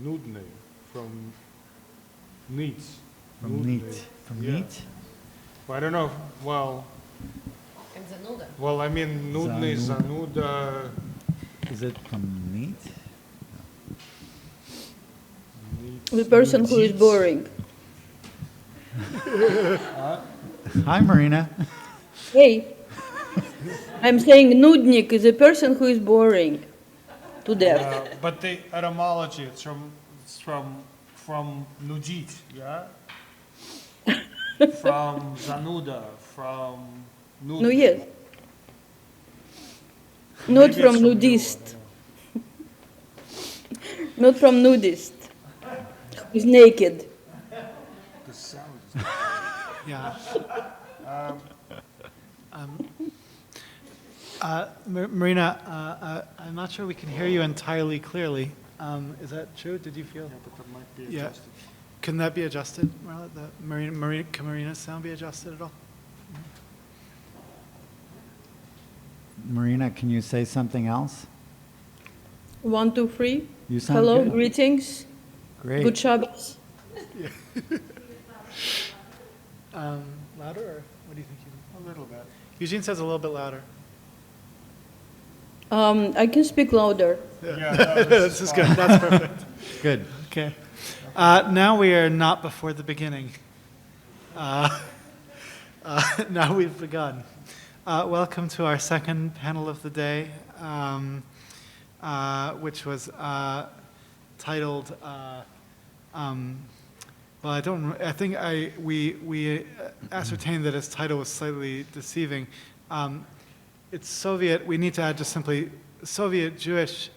nudny, from neat. From neat. From Yeah. neat? Well, I don't know, well, And zanuda. well, I mean, nudny, zanuda. Is it from neat? The person who is boring. Hi, Marina. Hey, I'm saying nudnik is a person who is boring to death. But the etymology, it's from nudit, yeah? From zanuda, from nudny. No, yes. Not Maybe from it's nudist. yeah. Not from nudist. Who's naked. The sound is Yeah. Marina, I'm not sure we can hear you entirely clearly. Is that true? Did you feel? yeah, but that might be Yeah. adjusted. Can that be adjusted, Marla? Can Marina's sound be adjusted at all? Marina, can you say something else? 1, 2, 3. You sound Hello, good. greetings. Great. Good Shabbos. Louder, or what do you think? A little bit. Eugene says a little bit louder. I can speak louder. Yeah, no, This is good. That's perfect. Good. Okay. Now we are not before the beginning. Now we've begun. Welcome to our second panel of the day, which was titled. Well, I think we ascertained that his title was slightly deceiving. It's Soviet. We need to add just simply Soviet Jewish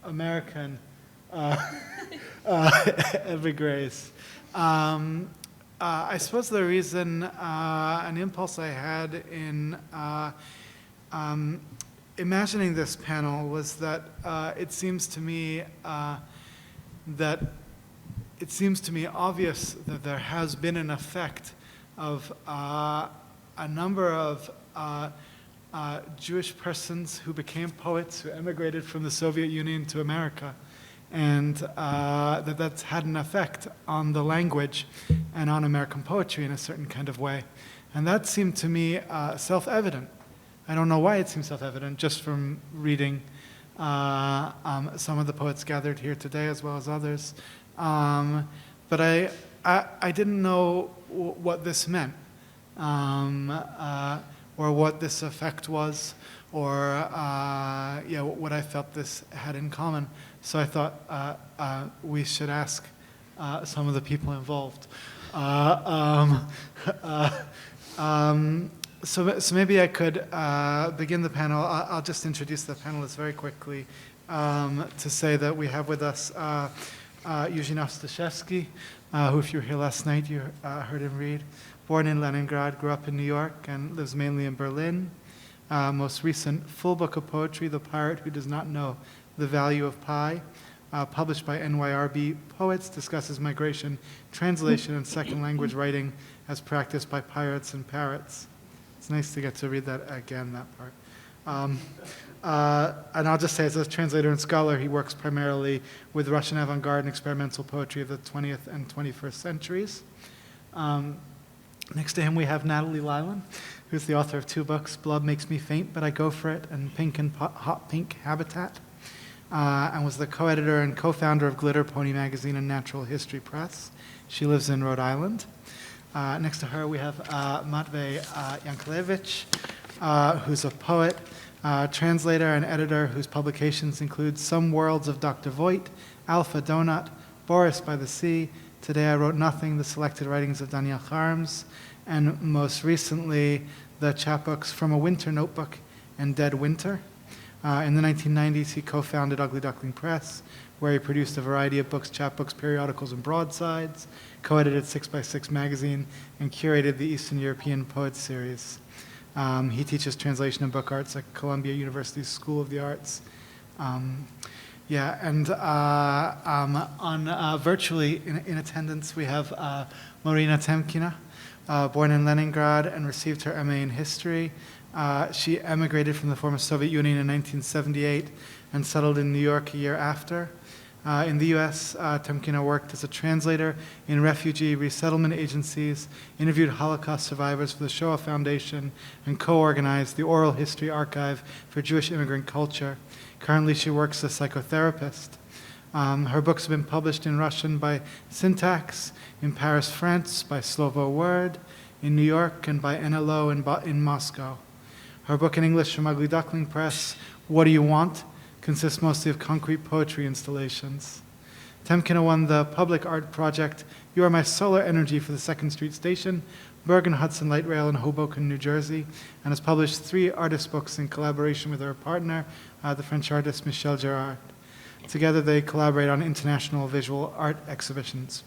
American Émigrés. I suppose the reason, an impulse I had in imagining this panel was that it seems to me obvious that there has been an effect of a number of Jewish persons who became poets, who emigrated from the Soviet Union to America, and that's had an effect on the language and on American poetry in a certain kind of way. And that seemed to me self-evident. I don't know why it seems self-evident, just from reading some of the poets gathered here today as well as others. But I didn't know what this meant, or what this effect was, or what I felt this had in common. So I thought we should ask some of the people involved. So maybe I could begin the panel. I'll just introduce the panelists very quickly to say that we have with us Eugene Ostashevsky, who, if you were here last night, you heard him read. Born in Leningrad, grew up in New York, and lives mainly in Berlin. Most recent full book of poetry, The Pirate Who Does Not Know the Value of Pie, published by NYRB Poets, discusses migration, translation, and second language writing as practiced by pirates and parrots. It's nice to get to read that again, that part. And I'll just say, as a translator and scholar, he works primarily with Russian avant-garde and experimental poetry of the 20th and 21st centuries. Next to him, we have Natalie Lyalin, who's the author of 2 books, Blood Makes Me Faint, But I Go For It, and Pink and Hot Pink Habitat, and was the co-editor and co-founder of Glitter Pony Magazine and Natural History Press. She lives in Rhode Island. Next to her, we have Matvei Yankelevich, who's a poet, translator, and editor whose publications include Some Worlds of Dr. Voigt, Alpha Donut, Boris by the Sea, Today I Wrote Nothing, The Selected Writings of Daniel Harms, and most recently, the chapbooks From a Winter Notebook and Dead Winter. In the 1990s, he co-founded Ugly Duckling Press, where he produced a variety of books, chapbooks, periodicals, and broadsides, co-edited 6x6 magazine, and curated the Eastern European Poets series. He teaches translation and book arts at Columbia University's School of the Arts. Virtually in attendance, we have Marina Temkina, born in Leningrad and received her MA in history. She emigrated from the former Soviet Union in 1978 and settled in New York a year after. In the U.S., Temkina worked as a translator in refugee resettlement agencies, interviewed Holocaust survivors for the Shoah Foundation, and co-organized the Oral History Archive for Jewish Immigrant Culture. Currently, she works as a psychotherapist. Her books have been published in Russian by Syntax, in Paris, France by Slovo Word, in New York and by NLO in Moscow. Her book in English from Ugly Duckling Press, What Do You Want?, consists mostly of concrete poetry installations. Temkina won the public art project You Are My Solar Energy for the 2nd Street Station, Bergen-Hudson Light Rail in Hoboken, New Jersey, and has published 3 artist books in collaboration with her partner, the French artist Michel Gerard. Together they collaborate on international visual art exhibitions.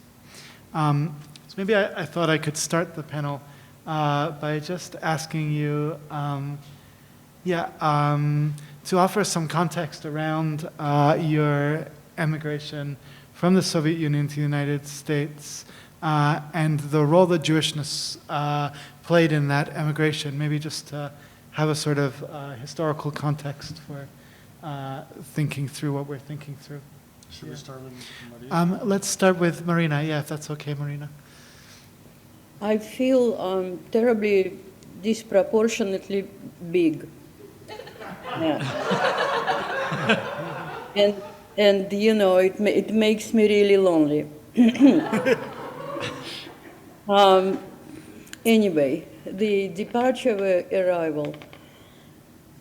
So maybe I thought I could start the panel by just asking you, to offer some context around your emigration from the Soviet Union to the United States and the role that Jewishness played in that emigration. Maybe just to have a sort of historical context for thinking through what we're thinking through. Should we start with Marina? Let's start with Marina, if that's okay, Marina. I feel terribly disproportionately big. Yeah. and you know, it makes me really lonely. Anyway, the departure arrival.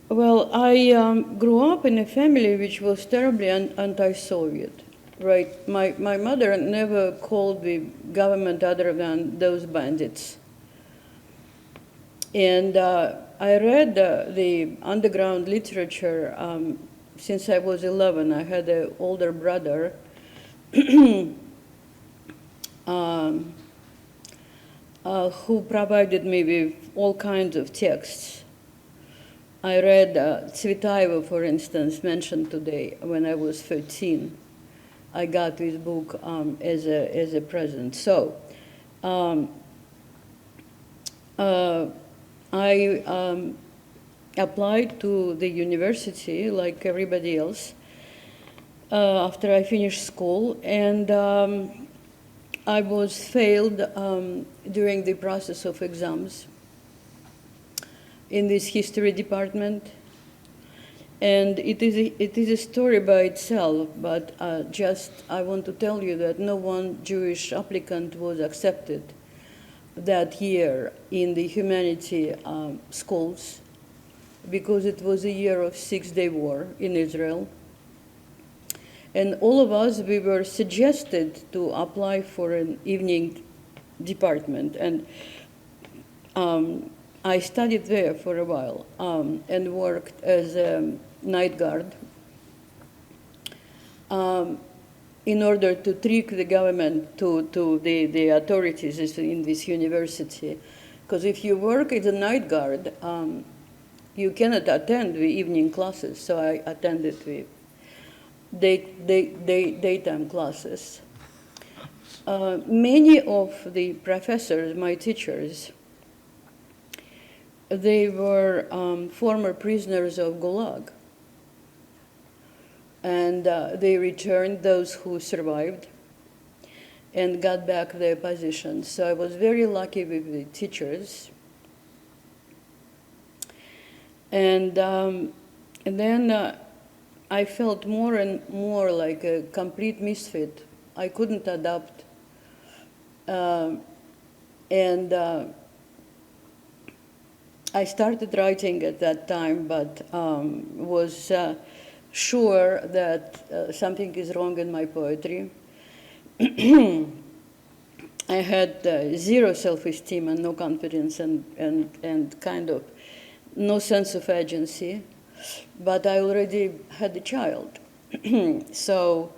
Well, I grew up in a family which was terribly anti-Soviet, right? My mother never called the government other than those bandits. And I read the underground literature since I was 11. I had an older brother who provided me with all kinds of texts. I read Tsvetaeva, for instance, mentioned today when I was 13. I got this book as a present. So I applied to the university like everybody else after I finished school, and I was failed during the process of exams in this history department. And it is a story by itself, but just I want to tell you that no one Jewish applicant was accepted that year in the humanity schools because it was a year of 6-day war in Israel. And all of us, we were suggested to apply for an evening department. And I studied there for a while and worked as a night guard in order to trick the government to the authorities in this university. Because if you work as a night guard, you cannot attend the evening classes. So I attended the daytime classes. Many of the professors, my teachers, they were former prisoners of Gulag. And they returned, those who survived, and got back their positions. So I was very lucky with the teachers. And then I felt more and more like a complete misfit. I couldn't adapt. And I started writing at that time, but was sure that something is wrong in my poetry. I had zero self-esteem and no confidence and kind of no sense of agency, but I already had a child. So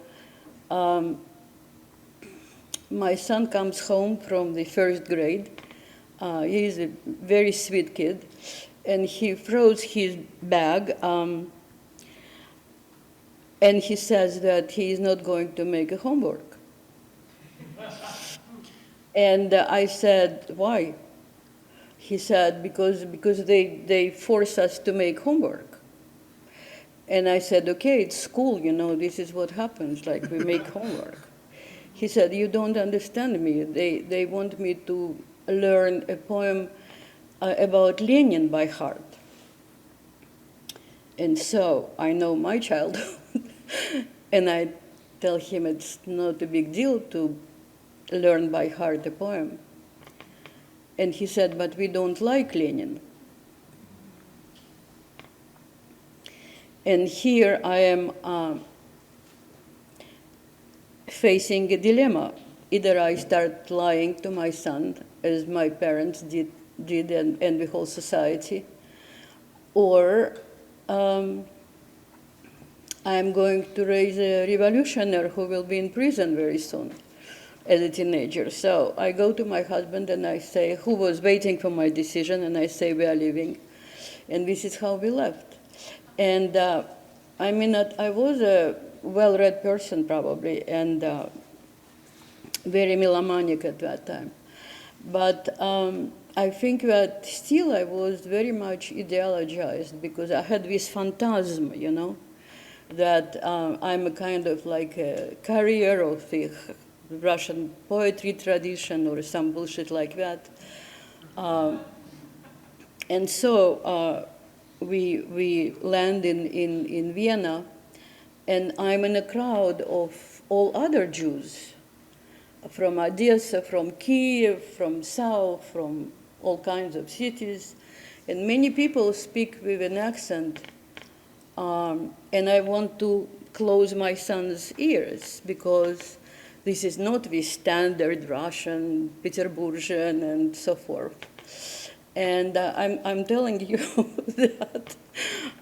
my son comes home from the 1st grade. He is a very sweet kid, and he throws his bag and he says that he is not going to make a homework. And I said, why? He said, because they force us to make homework. And I said, okay, it's school, you know, this is what happens, like we make homework. He said, you don't understand me. They want me to learn a poem about Lenin by heart. And so I know my childhood, and I tell him it's not a big deal to learn by heart a poem. And he said, but we don't like Lenin. And here I am facing a dilemma. Either I start lying to my son, as my parents did and the whole society, or I'm going to raise a revolutionary who will be in prison very soon as a teenager. So I go to my husband and I say, who was waiting for my decision, and I say, we are leaving. And this is how we left. And I mean, I was a well-read person probably, and very melomanic at that time. But I think that still I was very much ideologized, because I had this phantasm, you know, that I'm a kind of like a carrier of the Russian poetry tradition or some bullshit like that. And so we land in Vienna, and I'm in a crowd of all other Jews from Odessa, from Kiev, from South, from all kinds of cities. And many people speak with an accent, and I want to close my son's ears, because this is not the standard Russian, Peterburgian, and so forth. And I'm telling you that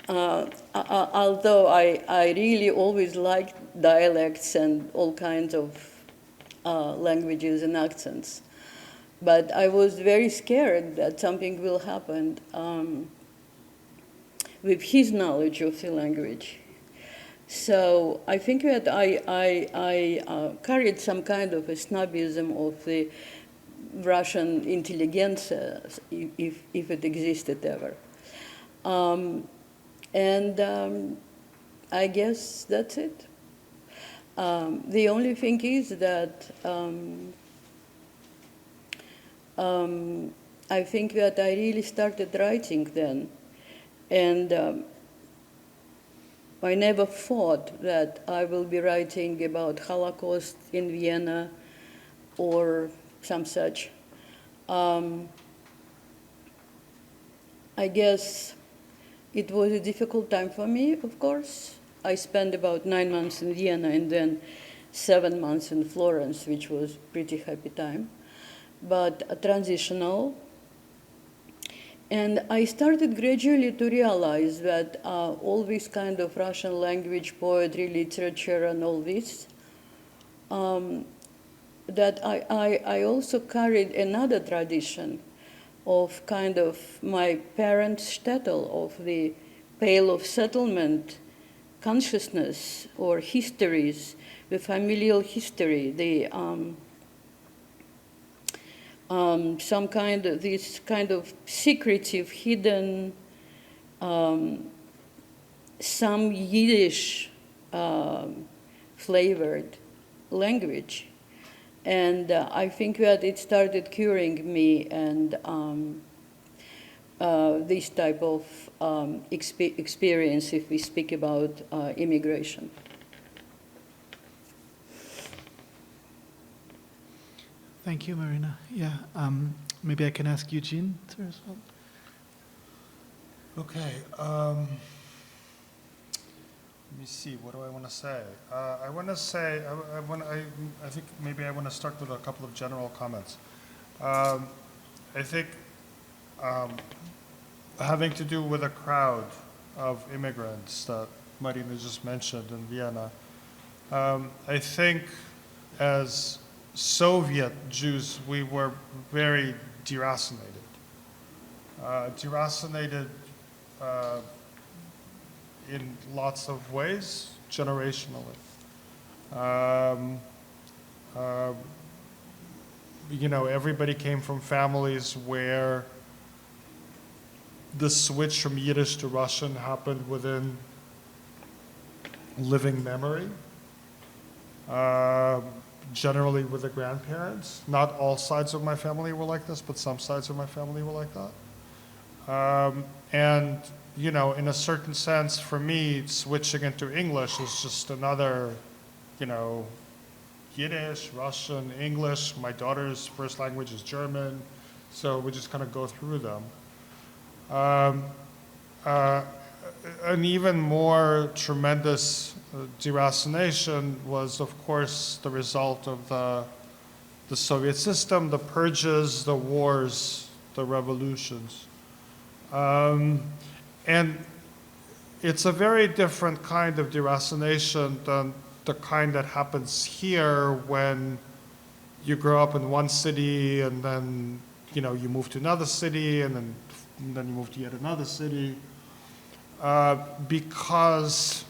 although I really always liked dialects and all kinds of languages and accents, but I was very scared that something will happen with his knowledge of the language. So I think that I carried some kind of a snobism of the Russian intelligentsia, if it existed ever. I guess that's it. The only thing is that I think that I really started writing then. And I never thought that I will be writing about Holocaust in Vienna or some such. I guess it was a difficult time for me, of course. I spent about 9 months in Vienna and then 7 months in Florence, which was a pretty happy time, but transitional. And I started gradually to realize that all this kind of Russian language, poetry, literature, and all this, that I also carried another tradition of kind of my parents' shtetl, of the Pale of Settlement consciousness or histories, the familial history, the some kind of this kind of secretive, hidden, some Yiddish flavored language. And I think that it started curing me, and this type of experience if we speak about immigration. Thank you, Marina. Yeah, maybe I can ask Eugene to respond. Okay. Let me see. What do I want to say? I want to say. I think maybe I want to start with a couple of general comments. I think having to do with a crowd of immigrants that Marina just mentioned in Vienna. I think as Soviet Jews, we were very deracinated. Deracinated in lots of ways, generationally. You know, everybody came from families where the switch from Yiddish to Russian happened within living memory, generally with the grandparents. Not all sides of my family were like this, but some sides of my family were like that. And, you know, in a certain sense, for me, switching into English is just another, you know, Yiddish, Russian, English. My daughter's first language is German, so we just kind of go through them. An even more tremendous deracination was, of course, the result of the Soviet system, the purges, the wars, the revolutions. And it's a very different kind of deracination than the kind that happens here when you grow up in one city and then, you know, you move to another city and then you move to yet another city. Because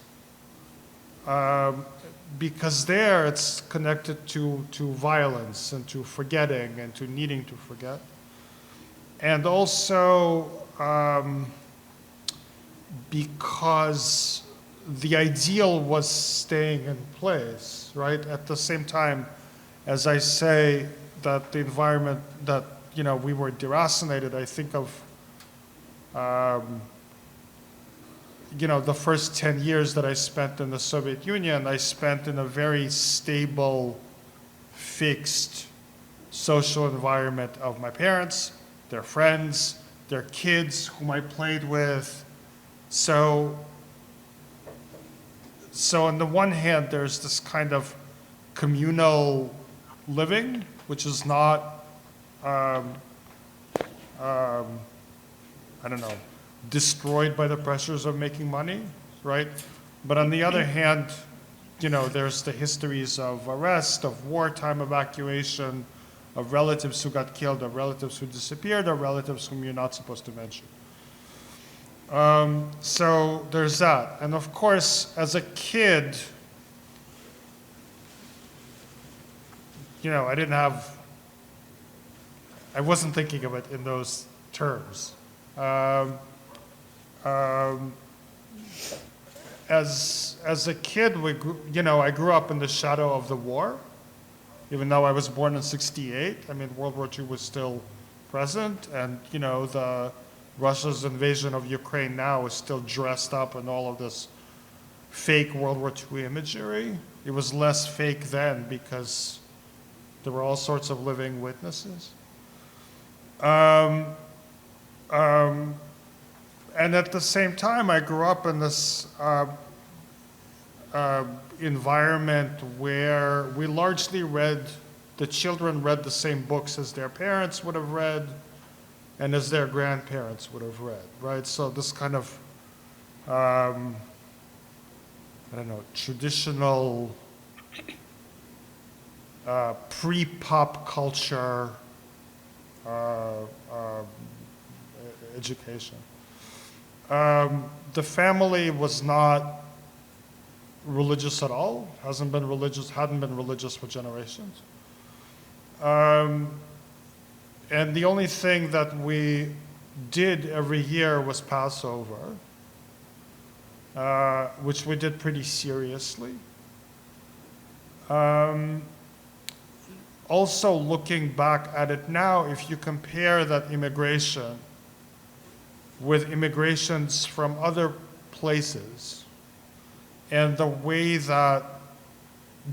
there it's connected to violence and to forgetting and to needing to forget. And also because the ideal was staying in place, right? At the same time, as I say that the environment that, you know, we were deracinated, I think of you know, the first 10 years that I spent in the Soviet Union, I spent in a very stable, fixed social environment of my parents, their friends, their kids whom I played with. So on the one hand, there's this kind of communal living, which is not, I don't know, destroyed by the pressures of making money, right? But on the other hand, you know, there's the histories of arrest, of wartime evacuation, of relatives who got killed, of relatives who disappeared, of relatives whom you're not supposed to mention. So there's that. And of course, as a kid, you know, I wasn't thinking of it in those terms. As a kid, I grew up in the shadow of the war, even though I was born in '68. I mean, World War II was still present, and, you know, Russia's invasion of Ukraine now is still dressed up in all of this fake World War II imagery. It was less fake then because there were all sorts of living witnesses. And at the same time, I grew up in this environment where we largely the children read the same books as their parents would have read and as their grandparents would have read, right? So this kind of, I don't know, traditional pre-pop culture education. The family was not religious at all, hadn't been religious for generations. And the only thing that we did every year was Passover, which we did pretty seriously. Also, looking back at it now, if you compare that immigration with immigrations from other places, and the way that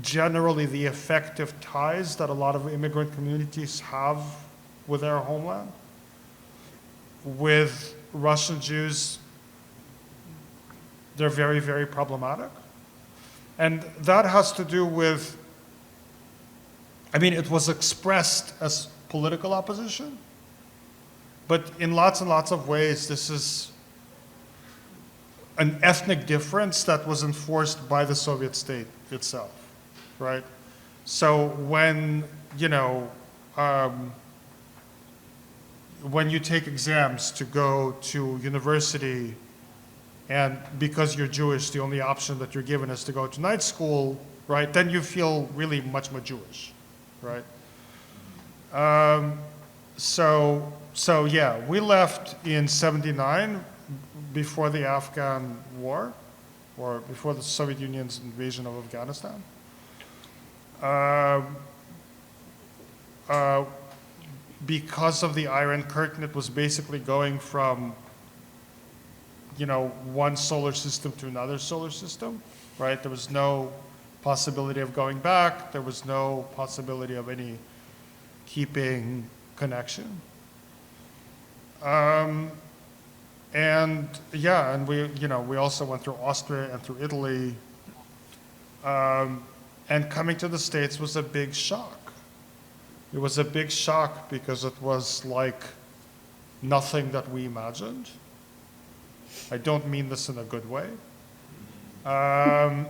generally the effective ties that a lot of immigrant communities have with their homeland, with Russian Jews, they're very, very problematic. And that has to do with, I mean, it was expressed as political opposition, but in lots and lots of ways, this is an ethnic difference that was enforced by the Soviet state itself, right? So when, when you take exams to go to university, and because you're Jewish, the only option that you're given is to go to night school, right? Then you feel really much more Jewish, right? So yeah, we left in '79 before the Afghan war, or before the Soviet Union's invasion of Afghanistan. Because of the Iron Curtain, it was basically going from, one solar system to another solar system, right? There was no possibility of going back. There was no possibility of any keeping connection. And we also went through Austria and through Italy. And coming to the States was a big shock. It was a big shock because it was like nothing that we imagined. I don't mean this in a good way. Coming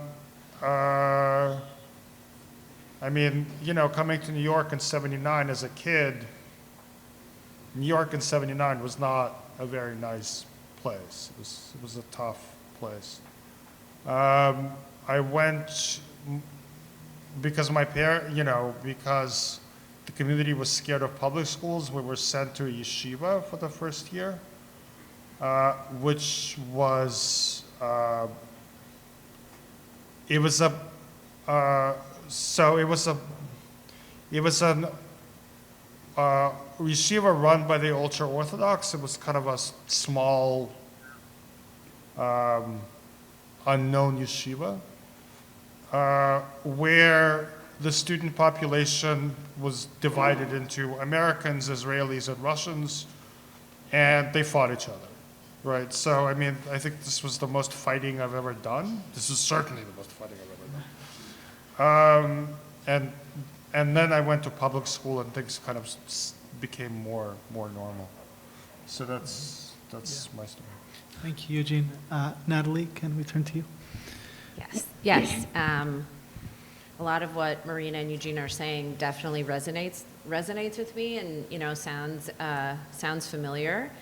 to New York in '79 as a kid, New York in '79 was not a very nice place. It was a tough place. I went because because the community was scared of public schools. We were sent to a yeshiva for the first year, which was it was an yeshiva run by the ultra-Orthodox. It was kind of a small, unknown yeshiva, where the student population was divided into Americans, Israelis, and Russians, and they fought each other, right? So, I think this was the most fighting I've ever done. This is certainly the most fighting I've ever done. And then I went to public school, and things kind of became more normal. So that's my story. Thank you, Eugene. Natalie, can we turn to you? Yes. A lot of what Marina and Eugene are saying definitely resonates with me, and sounds familiar.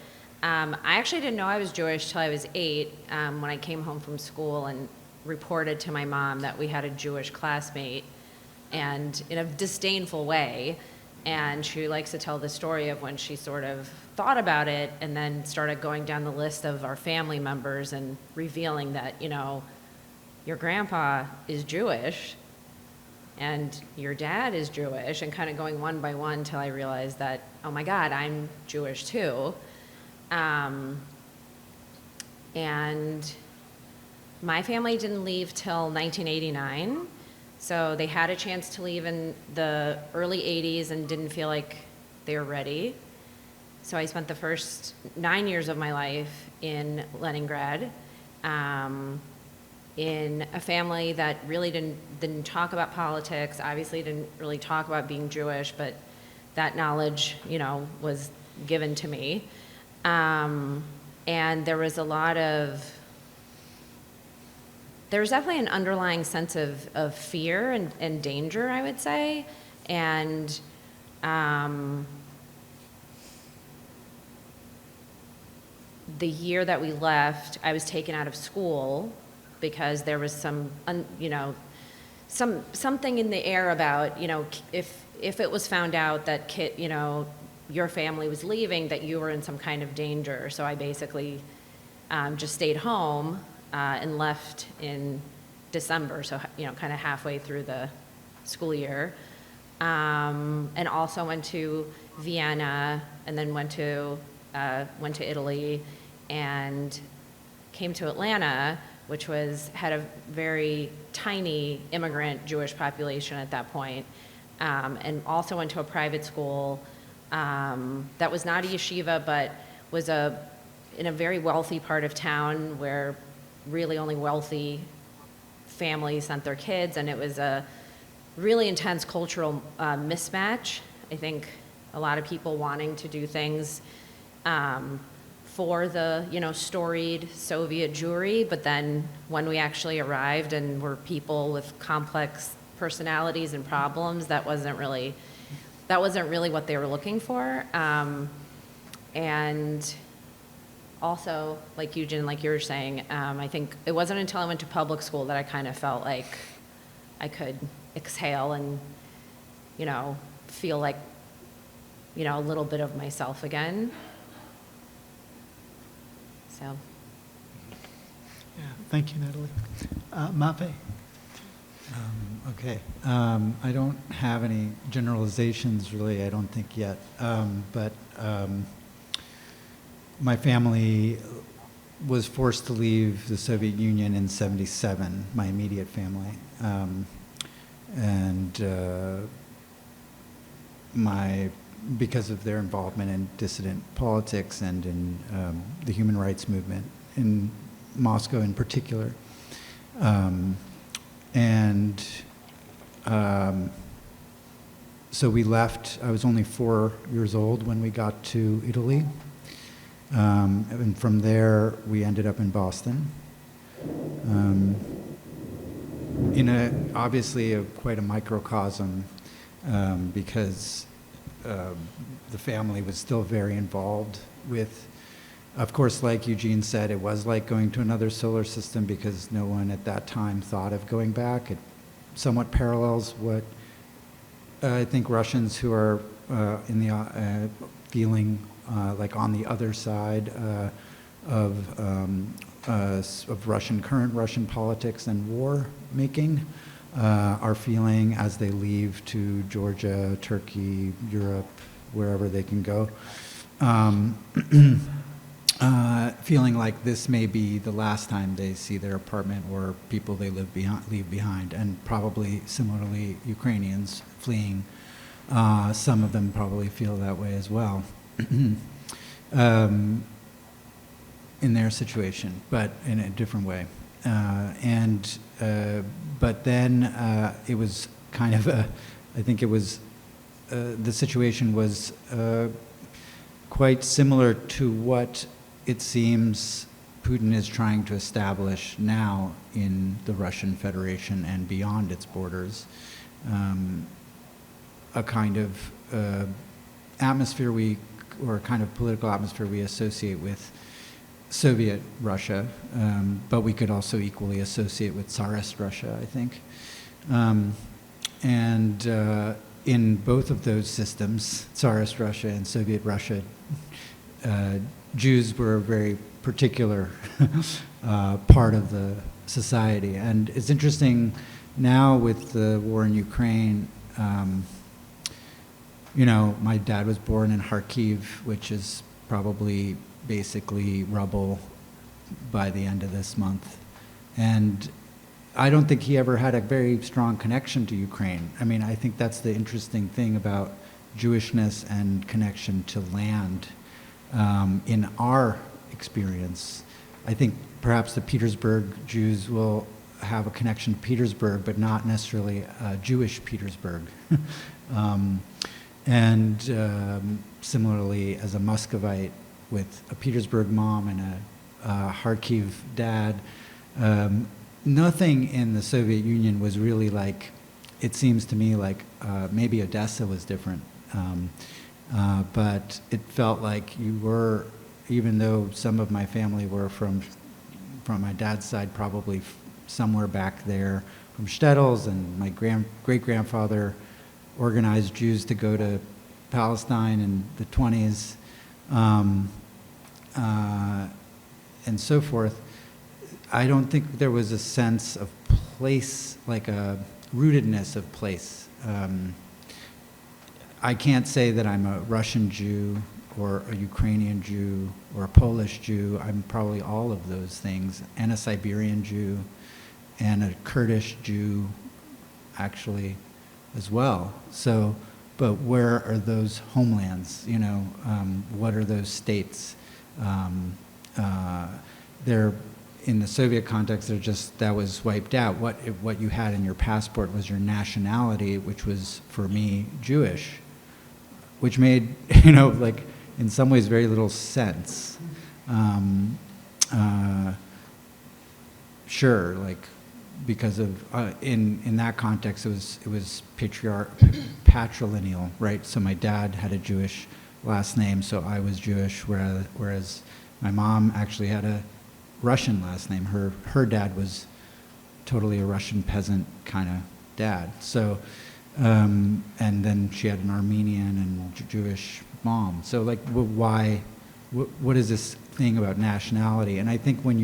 I actually didn't know I was Jewish till I was 8, when I came home from school and reported to my mom that we had a Jewish classmate, and in a disdainful way. And she likes to tell the story of when she sort of thought about it and then started going down the list of our family members and revealing that, your grandpa is Jewish and your dad is Jewish, and kind of going one by one till I realized that, oh my God, I'm Jewish too. And my family didn't leave till 1989. So they had a chance to leave in the early 80s and didn't feel like they were ready. So I spent the first 9 years of my life in Leningrad, in a family that really didn't talk about politics, obviously didn't really talk about being Jewish, but that knowledge, was given to me. And there was definitely an underlying sense of fear and danger, I would say. And the year that we left, I was taken out of school because there was something in the air about, if it was found out that your family was leaving, that you were in some kind of danger. So I basically just stayed home and left in December, so kind of halfway through the school year, and also went to Vienna, and then went to Italy, and came to Atlanta, which had a very tiny immigrant Jewish population at that point, and also went to a private school that was not a yeshiva, but was in a very wealthy part of town where really only wealthy families sent their kids, and it was a really intense cultural mismatch. I think a lot of people wanting to do things for the storied Soviet Jewry, but then when we actually arrived and were people with complex personalities and problems, that wasn't really what they were looking for. And also, like Eugene, like you were saying, I think it wasn't until I went to public school that I kind of felt like I could exhale and, feel like, a little bit of myself again. So. Yeah, thank you, Natalie. Matvei? Okay. I don't have any generalizations really, I don't think yet. But my family was forced to leave the Soviet Union in '77, my immediate family. Because of their involvement in dissident politics and in the human rights movement in Moscow in particular. So we left, I was only 4 years old when we got to Italy. And from there, we ended up in Boston. Obviously quite a microcosm, because the family was still very involved with, of course, like Eugene said, it was like going to another solar system because no one at that time thought of going back. It somewhat parallels what I think Russians who are in the feeling like on the other side of current Russian politics and war making are feeling as they leave to Georgia, Turkey, Europe, wherever they can go. Feeling like this may be the last time they see their apartment or people they leave behind, and probably similarly Ukrainians fleeing. Some of them probably feel that way as well in their situation, but in a different way. But then it was kind of I think it was, the situation was quite similar to what it seems Putin is trying to establish now in the Russian Federation and beyond its borders, a kind of atmosphere or a kind of political atmosphere we associate with Soviet Russia, but we could also equally associate with Tsarist Russia, I think. In both of those systems, Tsarist Russia and Soviet Russia, Jews were a very particular part of the society. And it's interesting now with the war in Ukraine, my dad was born in Kharkiv, which is probably basically rubble by the end of this month. And I don't think he ever had a very strong connection to Ukraine. I mean, I think that's the interesting thing about Jewishness and connection to land in our experience. I think perhaps the Petersburg Jews will have a connection to Petersburg, but not necessarily Jewish Petersburg. Similarly, as a Muscovite with a Petersburg mom and a Kharkiv dad, nothing in the Soviet Union was really like, it seems to me like maybe Odessa was different, but it felt like you were, even though some of my family were from my dad's side, probably somewhere back there from Shtetls, and my great-grandfather organized Jews to go to Palestine in the 20s, and so forth. I don't think there was a sense of place, like a rootedness of place. I can't say that I'm a Russian Jew or a Ukrainian Jew or a Polish Jew. I'm probably all of those things, and a Siberian Jew and a Kurdish Jew, actually, as well. So, but where are those homelands? What are those states? They're in the Soviet context. That was wiped out. What you had in your passport was your nationality, which was for me Jewish, which made like in some ways very little sense. Sure, like because of in that context it was patrilineal, right? So my dad had a Jewish last name, so I was Jewish, whereas my mom actually had a Russian last name. Her dad was totally a Russian peasant kind of dad. So, and then she had an Armenian and Jewish mom. So like, why? What is this thing about nationality? And I think when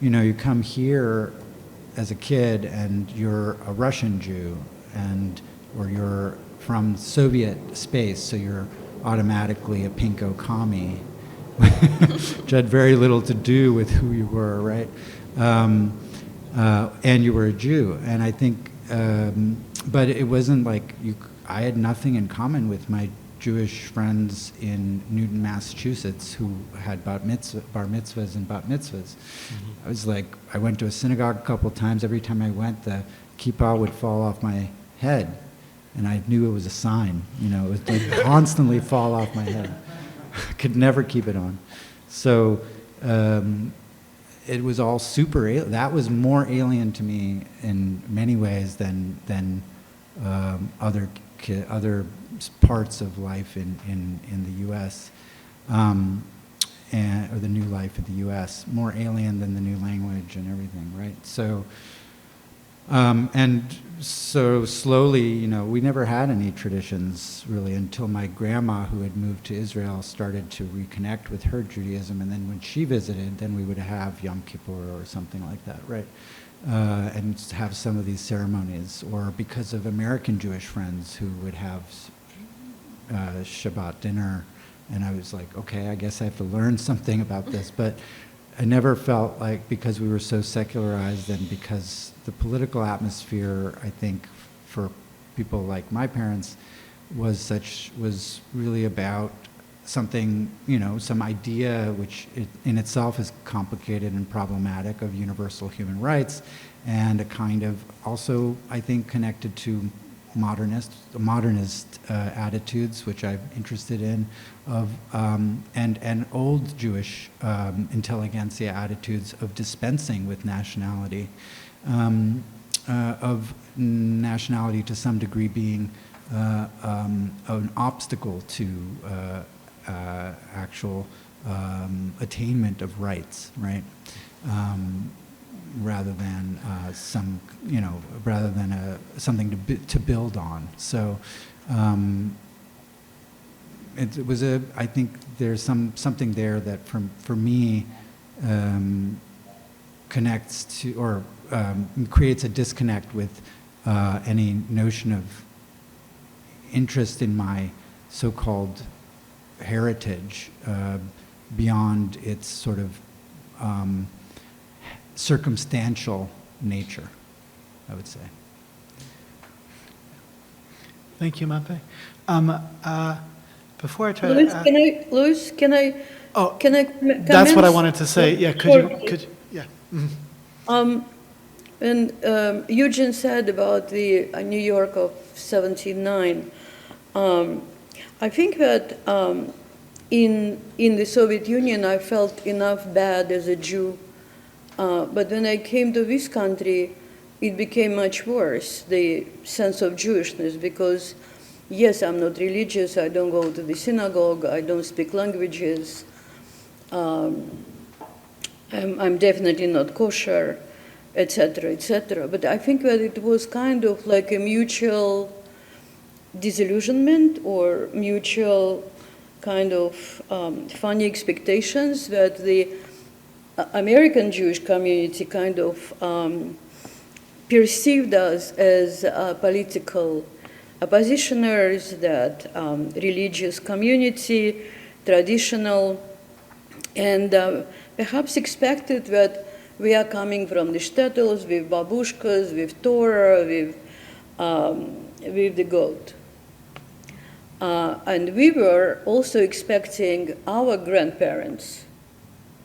you know, you come here as a kid and you're a Russian Jew, or you're from Soviet space, so you're automatically a pinko commie, which had very little to do with who you were, right? And you were a Jew, and I think, but it wasn't like I had nothing in common with my Jewish friends in Newton, Massachusetts, who had bar mitzvahs and bat mitzvahs. Mm-hmm. I was like, I went to a synagogue a couple times. Every time I went, the kippah would fall off my head, and I knew it was a sign. You know, it would like constantly fall off my head. I could never keep it on. So it was all super alien. That was more alien to me in many ways than other parts of life in the U.S. Or the new life in the U.S. More alien than the new language and everything, right? So. And so slowly, you know, we never had any traditions really until my grandma, who had moved to Israel, started to reconnect with her Judaism. And then when she visited, then we would have Yom Kippur or something like that, right? And have some of these ceremonies. Or because of American Jewish friends who would have Shabbat dinner. And I was like, okay, I guess I have to learn something about this. But I never felt like, because we were so secularized and because the political atmosphere, I think, for people like my parents was really about something, you know, some idea which in itself is complicated and problematic, of universal human rights, and a kind of also, I think, connected to modernist attitudes, which I'm interested in, of and old Jewish intelligentsia attitudes of dispensing with nationality, of nationality to some degree being an obstacle to actual attainment of rights, right? Rather than something to build on. So it was I think there's something there that for me connects to or creates a disconnect with any notion of interest in my so-called heritage beyond its sort of circumstantial nature, I would say. Thank you, Matvei. Before I try Lewis, to... Lewis, can I comment? That's what I wanted to say. Yeah, could you yeah. Mm-hmm. And Eugene said about the New York of 1709, I think that in the Soviet Union I felt enough bad as a Jew, but when I came to this country, it became much worse, the sense of Jewishness, because yes, I'm not religious, I don't go to the synagogue, I don't speak languages, I'm definitely not kosher, etc., etc. But I think that it was kind of like a mutual disillusionment or mutual kind of funny expectations that the American Jewish community kind of perceived us as political oppositioners, that religious community, traditional, and perhaps expected that we are coming from the shtetls with babushkas, with Torah, with the goat. And we were also expecting our grandparents,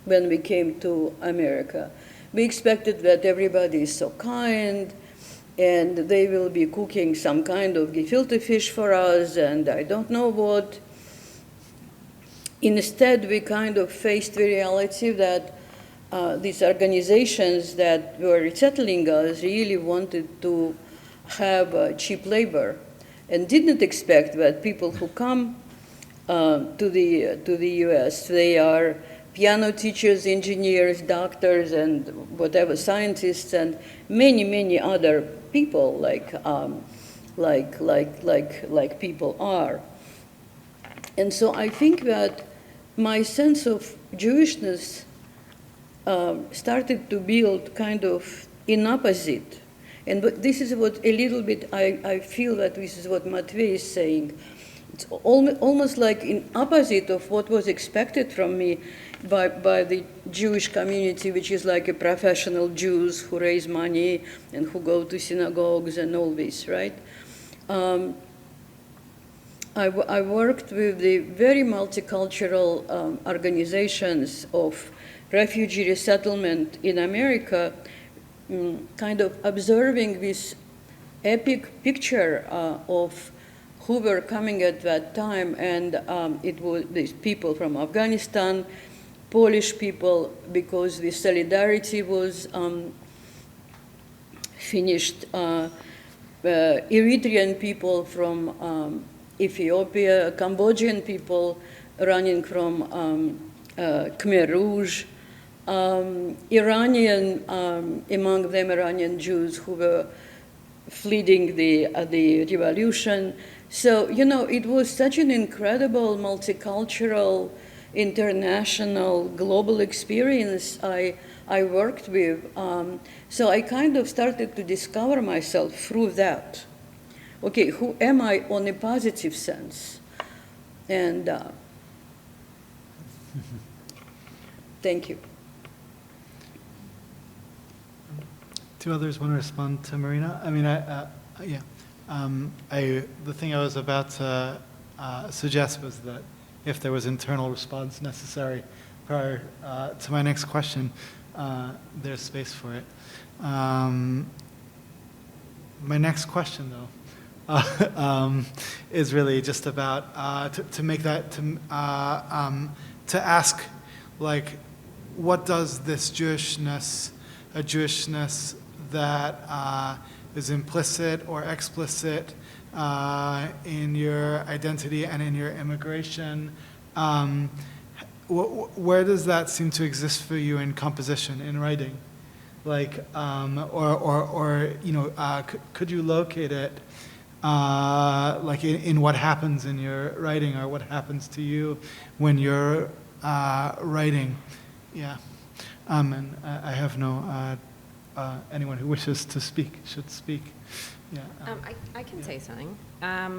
when we came to America, we expected that everybody is so kind, and they will be cooking some kind of gefilte fish for us, and I don't know what. Instead, we kind of faced the reality that these organizations that were resettling us really wanted to have cheap labor, and didn't expect that people who come to the U.S., they are piano teachers, engineers, doctors, and whatever, scientists, and many, many other people like people are. And so I think that my sense of Jewishness started to build kind of in opposite. And this is what a little bit, I feel that this is what Matvei is saying. It's almost like in opposite of what was expected from me by the Jewish community, which is like a professional Jews who raise money and who go to synagogues and all this, right? I worked with the very multicultural organizations of refugee resettlement in America, kind of observing this epic picture of who were coming at that time, and it was these people from Afghanistan, Polish people, because the solidarity was finished, Eritrean people from Ethiopia, Cambodian people running from Khmer Rouge, Iranian, among them Iranian Jews who were fleeing the revolution. So, you know, it was such an incredible multicultural, international, global experience I worked with. So I kind of started to discover myself through that. Okay, who am I on a positive sense? And thank you. Do others want to respond to Marina? I mean, the thing I was about to suggest was that if there was internal response necessary prior to my next question, there's space for it. My next question, though, is really just about to make that to ask, like, what does this Jewishness, a Jewishness that is implicit or explicit in your identity and in your immigration, where does that seem to exist for you in composition, in writing? Like, or you know, could you locate it, like in what happens in your writing, or what happens to you when you're writing? Yeah, and I have no. Anyone who wishes to speak should speak. Yeah. I can say something. I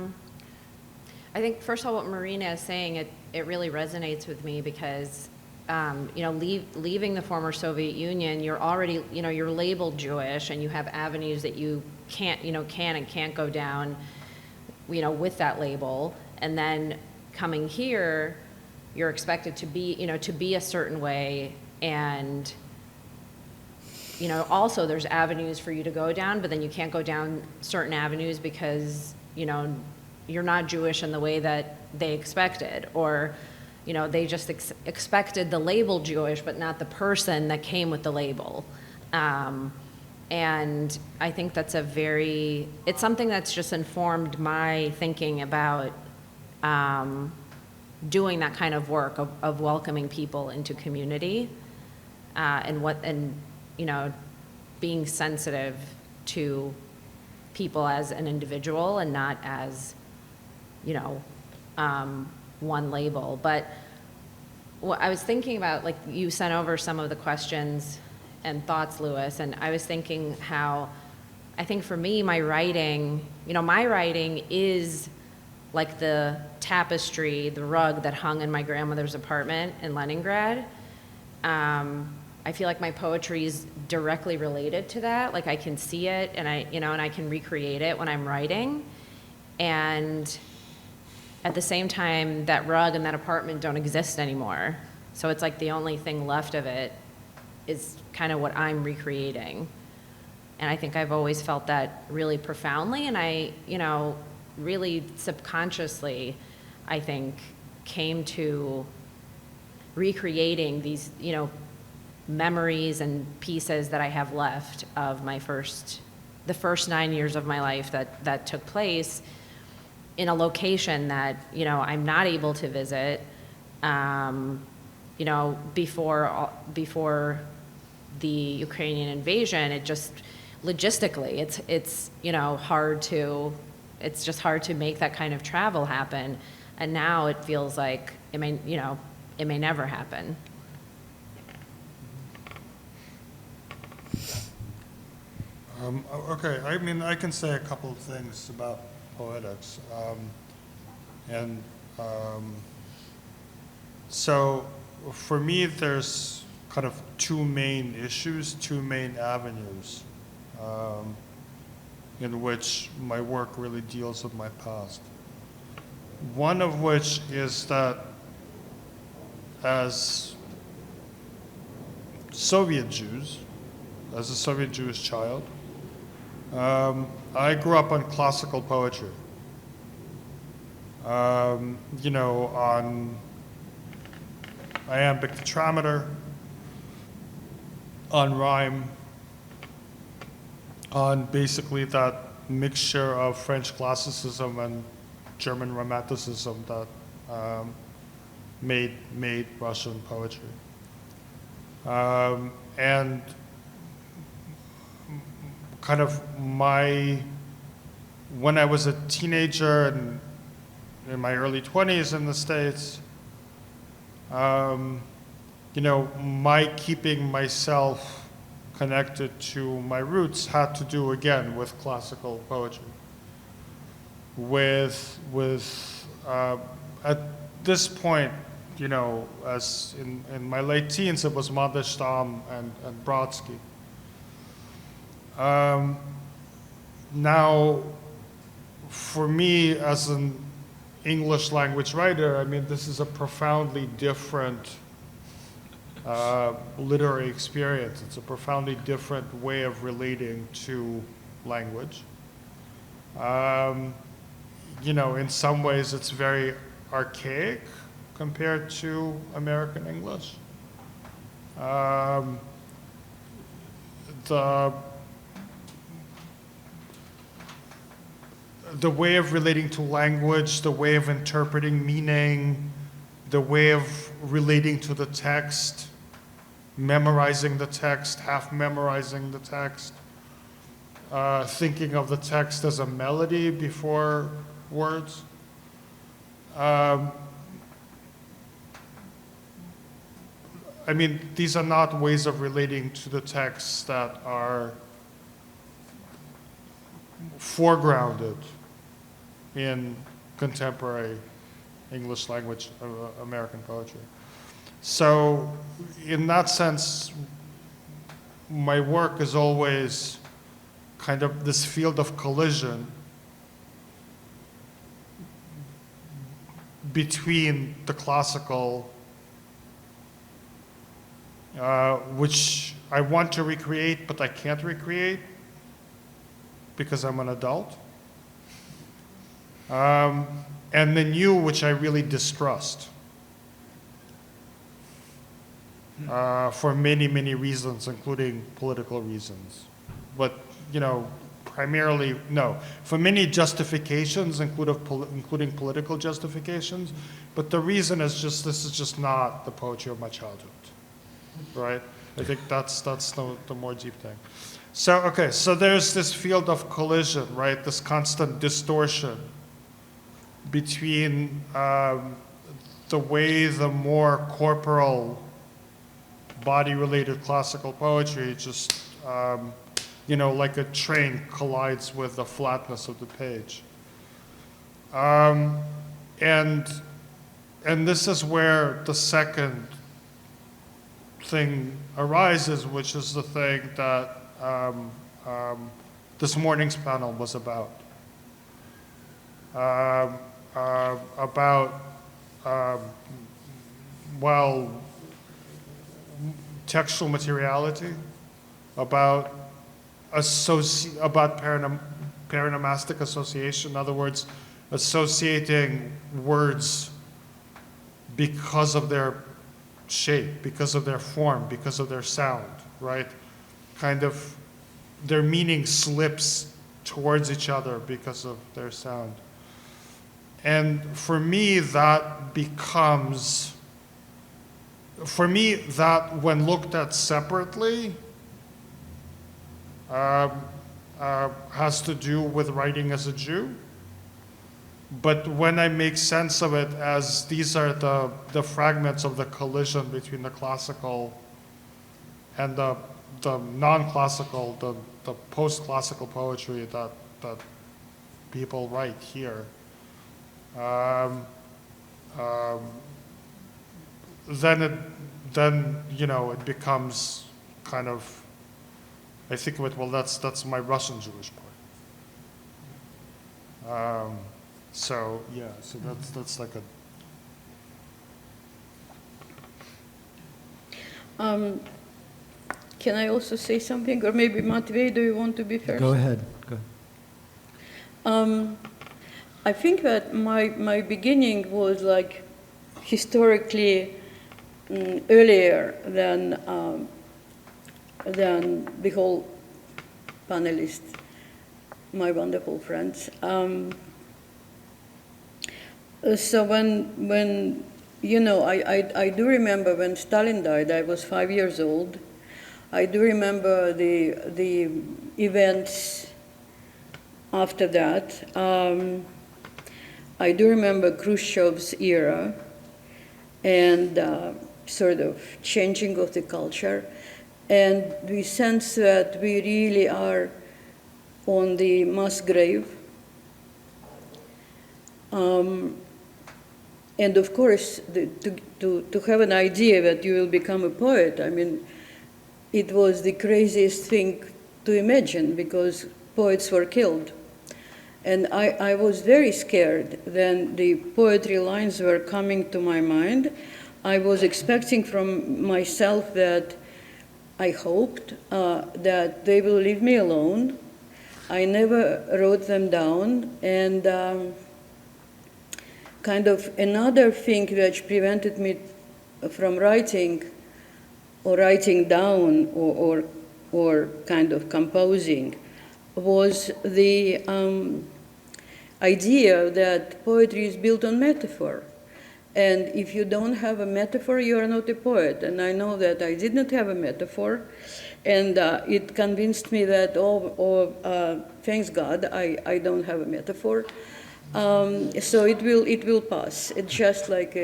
think first of all, what Marina is saying, it really resonates with me because, you know, leaving the former Soviet Union, you're already, you know, you're labeled Jewish, and you have avenues that you can't, you know, can and can't go down, you know, with that label. And then coming here, you're expected to be, you know, to be a certain way, and you know, also there's avenues for you to go down, but then you can't go down certain avenues because, you know, you're not Jewish in the way that they expected, or, you know, they just expected the label Jewish, but not the person that came with the label. And I think that's it's something that's just informed my thinking about doing that kind of work of welcoming people into community, and you know, being sensitive to people as an individual and not as, you know, one label. But what I was thinking about, like, you sent over some of the questions and thoughts, Lewis, and I was thinking how, I think for me, my writing, you know, my writing is like the tapestry, the rug that hung in my grandmother's apartment in Leningrad. I feel like my poetry is directly related to that. Like, I can see it, and I can recreate it when I'm writing. And at the same time, that rug and that apartment don't exist anymore. So it's like the only thing left of it is kind of what I'm recreating. And I think I've always felt that really profoundly, and I, you know, really subconsciously, I think, came to recreating these, you know, memories and pieces that I have left of the first 9 years of my life that took place in a location that, you know, I'm not able to visit, you know, before the Ukrainian invasion. It just, logistically, it's you know, it's just hard to make that kind of travel happen. And now it feels like it may never happen. Okay, I mean, I can say a couple of things about poetics. And so for me, there's kind of two main issues, two main avenues in which my work really deals with my past. One of which is that as Soviet Jews, as a Soviet Jewish child, I grew up on classical poetry. You know, on iambic tetrameter, on rhyme, on basically that mixture of French classicism and German romanticism that made Russian poetry. And kind of when I was a teenager and in my early 20s in the States, you know, my keeping myself connected to my roots had to do again with classical poetry. At this point, you know, as in my late teens, it was Mandelstam and Brodsky. Now, for me as an English language writer, I mean, this is a profoundly different literary experience. It's a profoundly different way of relating to language. You know, in some ways it's very archaic compared to American English. The way of relating to language, the way of interpreting meaning, the way of relating to the text, memorizing the text, half memorizing the text, thinking of the text as a melody before words. I mean, these are not ways of relating to the text that are foregrounded in contemporary English language American poetry. So in that sense, my work is always kind of this field of collision between the classical, which I want to recreate, but I can't recreate because I'm an adult, and the new, which I really distrust for many, many reasons, including political reasons. But, you know, primarily, no. For many justifications, including political justifications, but the reason is just, this is just not the poetry of my childhood, right? I think that's the more deep thing. So, okay, so there's this field of collision, right? This constant distortion between the way the more corporal, body-related classical poetry just, you know, like a train collides with the flatness of the page. And this is where the second thing arises, which is the thing that this morning's panel was about. Well, textual materiality, about paronomastic association, in other words, associating words because of their shape, because of their form, because of their sound, right? Kind of their meaning slips towards each other because of their sound. And for me, that becomes, when looked at separately, has to do with writing as a Jew. But when I make sense of it as these are the fragments of the collision between the classical and the the non-classical, the post-classical poetry that people write here, then it becomes kind of, I think of it, well, that's my Russian Jewish part. So that's like a. Can I also say something, or maybe Matvei, do you want to be first? Go ahead. Go ahead. I think that my beginning was like historically earlier than the whole panelists, my wonderful friends. So when I do remember when Stalin died, I was 5 years old. I do remember the events after that. I do remember Khrushchev's era and sort of changing of the culture. And we sense that we really are on the mass grave. And of course, to have an idea that you will become a poet, I mean, it was the craziest thing to imagine because poets were killed. And I was very scared when the poetry lines were coming to my mind. I was expecting from myself that I hoped that they will leave me alone. I never wrote them down. And kind of another thing which prevented me from writing or writing down or kind of composing was the idea that poetry is built on metaphor. And if you don't have a metaphor, you are not a poet. And I know that I did not have a metaphor. And it convinced me that, thanks God, I don't have a metaphor. So it will pass. It's just like,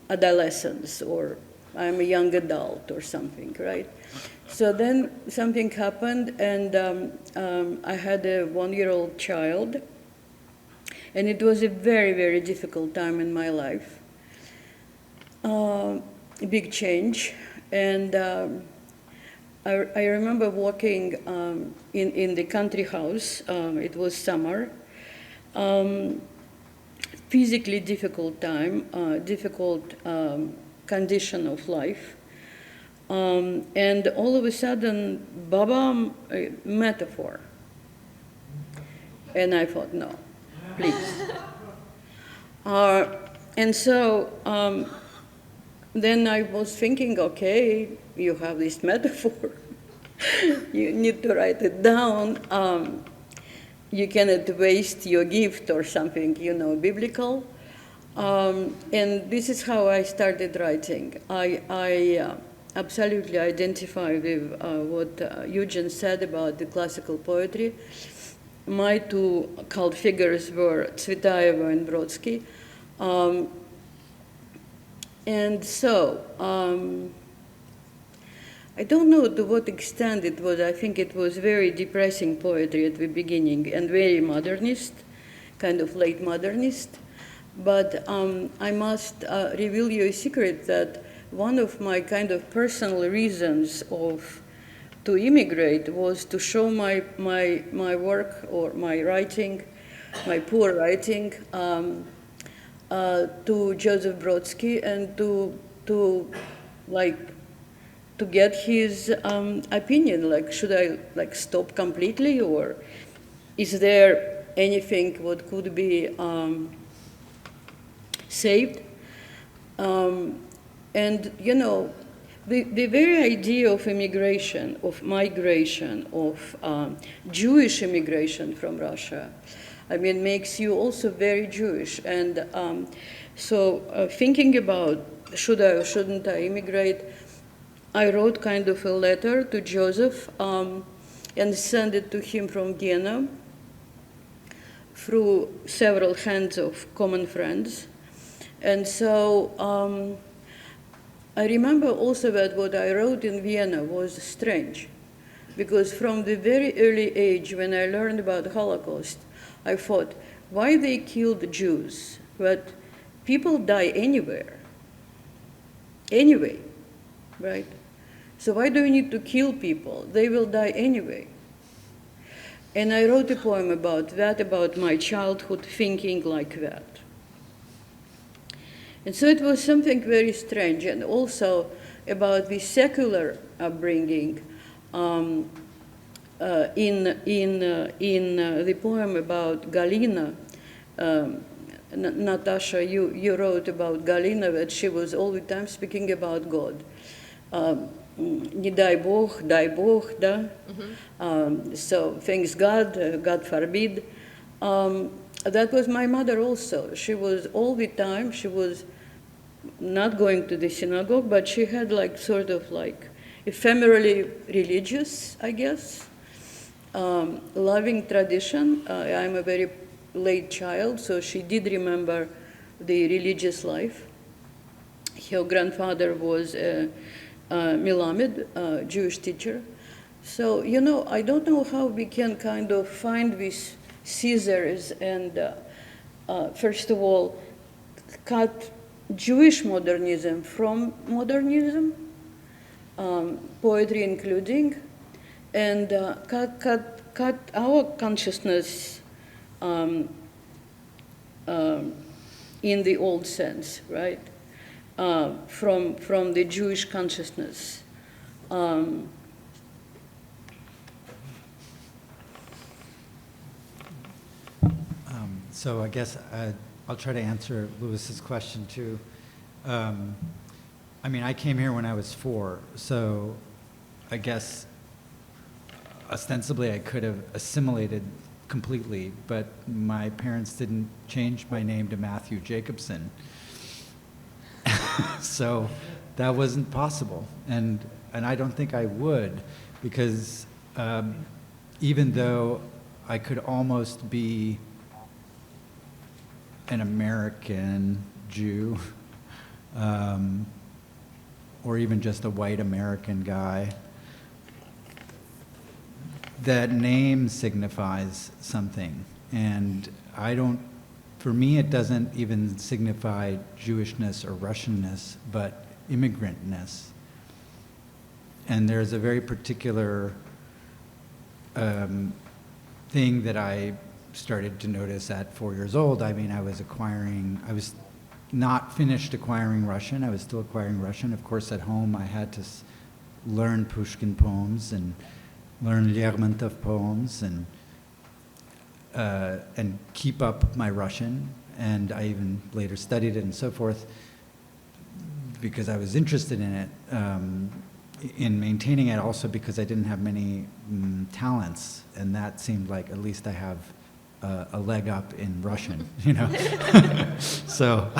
adolescence, or I'm a young adult or something, right? So then something happened, and I had a 1-year-old child, and it was a very, very difficult time in my life. A big change, and I remember walking in the country house. It was summer. Physically difficult time, difficult condition of life. And all of a sudden, Baba, metaphor. And I thought, no, please. And so then I was thinking, okay, you have this metaphor. You need to write it down. You cannot waste your gift or something, biblical. And this is how I started writing. I absolutely identify with what Eugene said about the classical poetry. My two cult figures were Tsvetaeva and Brodsky. And so, I don't know to what extent it was. I think it was very depressing poetry at the beginning and very modernist, kind of late modernist. But I must reveal you a secret that one of my kind of personal reasons to immigrate was to show my work or my writing, my poor writing, to Joseph Brodsky and to get his opinion. Like, should I stop completely, or is there anything what could be saved? And the very idea of immigration, of migration, of Jewish immigration from Russia, I mean, makes you also very Jewish. And so thinking about should I or shouldn't I immigrate, I wrote kind of a letter to Joseph and sent it to him from Vienna through several hands of common friends. And so I remember also that what I wrote in Vienna was strange, because from the very early age when I learned about the Holocaust, I thought, why they killed Jews? But people die anywhere, anyway, right? So why do you need to kill people? They will die anyway. And I wrote a poem about that, about my childhood thinking like that. And so it was something very strange, and also about the secular upbringing. In the poem about Galina, Natasha, you wrote about Galina that she was all the time speaking about God. Не дай Бог, да? So thanks God, God forbid. That was my mother also. She was all the time, she was not going to the synagogue, but she had like sort of like ephemerally religious, I guess, loving tradition. I'm a very late child, so she did remember the religious life. Her grandfather was Melamed, Jewish teacher. So, you know, I don't know how we can kind of find these scissors and, first of all, cut Jewish modernism from modernism, poetry including, and cut our consciousness in the old sense, right? From the Jewish consciousness. So I guess I'll try to answer Lewis's question too. I mean, I came here when I was 4, so I guess ostensibly I could have assimilated completely, but my parents didn't change my name to Matthew Jacobson. So that wasn't possible, and I don't think I would, because even though I could almost be an American Jew, or even just a white American guy, that name signifies something, and for me it doesn't even signify Jewishness or Russianness, but immigrantness. And there's a very particular thing that I started to notice at 4 years old. I mean, I was not finished acquiring Russian. I was still acquiring Russian. Of course, at home I had to learn Pushkin poems and learn Lermontov poems and keep up my Russian. And I even later studied it and so forth because I was interested in it, in maintaining it, also because I didn't have many talents, and that seemed like at least I have a leg up in Russian, you know. So,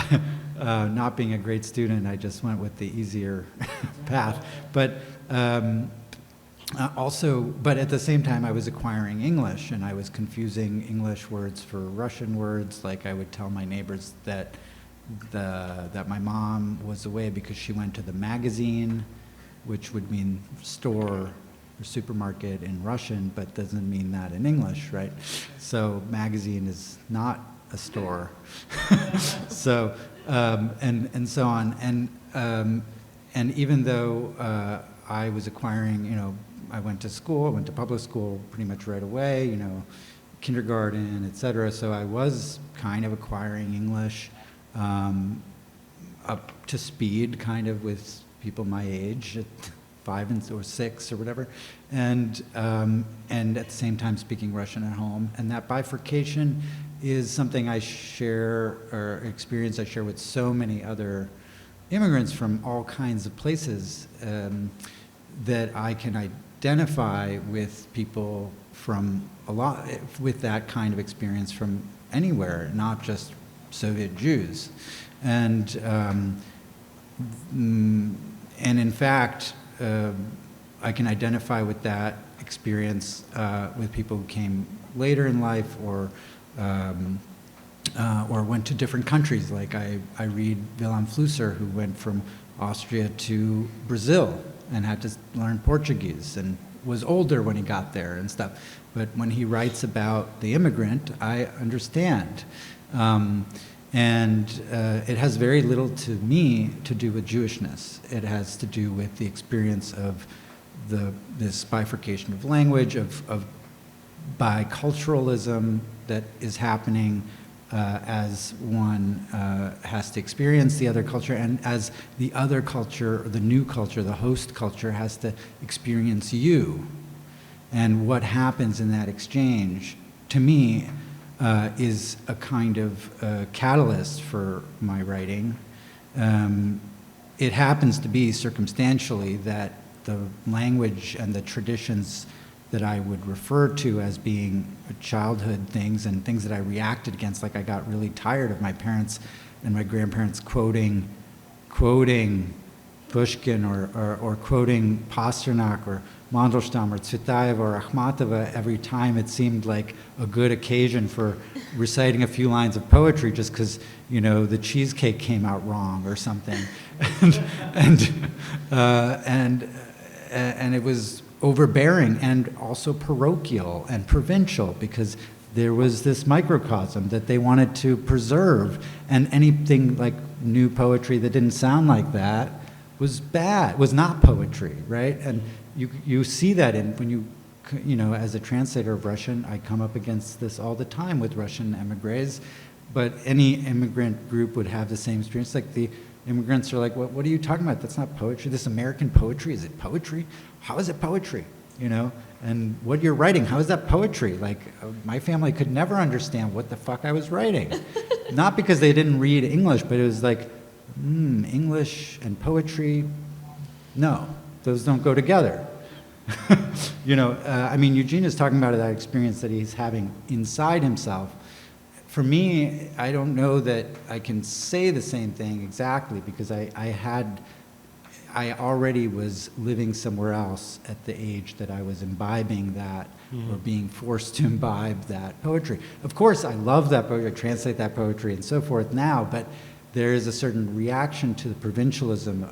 not being a great student, I just went with the easier path. But but at the same time, I was acquiring English, and I was confusing English words for Russian words. Like I would tell my neighbors that my mom was away because she went to the magazine, which would mean store or supermarket in Russian, but doesn't mean that in English, right? So magazine is not a store. So and so on, and even though I was acquiring, you know, I went to school, I went to public school pretty much right away, you know, kindergarten, etc. So I was kind of acquiring English up to speed, kind of with people my age, at 5 or 6 or whatever, and at the same time speaking Russian at home. And that bifurcation is something I share, or experience I share with so many other immigrants from all kinds of places, that I can identify with people from with that kind of experience from anywhere, not just Soviet Jews. And in fact, I can identify with that experience with people who came later in life, or went to different countries. Like I read Wilhelm Flusser, who went from Austria to Brazil and had to learn Portuguese and was older when he got there and stuff. But when he writes about the immigrant, I understand. It has very little to me to do with Jewishness. It has to do with the experience of this bifurcation of language, of biculturalism that is happening as one has to experience the other culture, and as the other culture, or the new culture, the host culture, has to experience you. And what happens in that exchange, to me, is a kind of catalyst for my writing. It happens to be circumstantially that the language and the traditions that I would refer to as being childhood things and things that I reacted against, like I got really tired of my parents and my grandparents quoting Pushkin or quoting Pasternak or Mandelstam or Tsvetaeva or Akhmatova every time it seemed like a good occasion for reciting a few lines of poetry just because, you know, the cheesecake came out wrong or something. And it was overbearing and also parochial and provincial because there was this microcosm that they wanted to preserve, and anything like new poetry that didn't sound like that was bad, was not poetry, right? And you see that when you know, as a translator of Russian, I come up against this all the time with Russian émigrés, but any immigrant group would have the same experience. Like the immigrants are like, what are you talking about? That's not poetry. This American poetry, is it poetry? How is it poetry? You know, and what you're writing, how is that poetry? Like, my family could never understand what the fuck I was writing. Not because they didn't read English, but it was like, English and poetry, no, those don't go together. You know, I mean, Eugene is talking about that experience that he's having inside himself. For me, I don't know that I can say the same thing exactly because I already was living somewhere else at the age that I was imbibing that or being forced to imbibe that poetry. Of course, I love that poetry, I translate that poetry and so forth now, but there is a certain reaction to the provincialism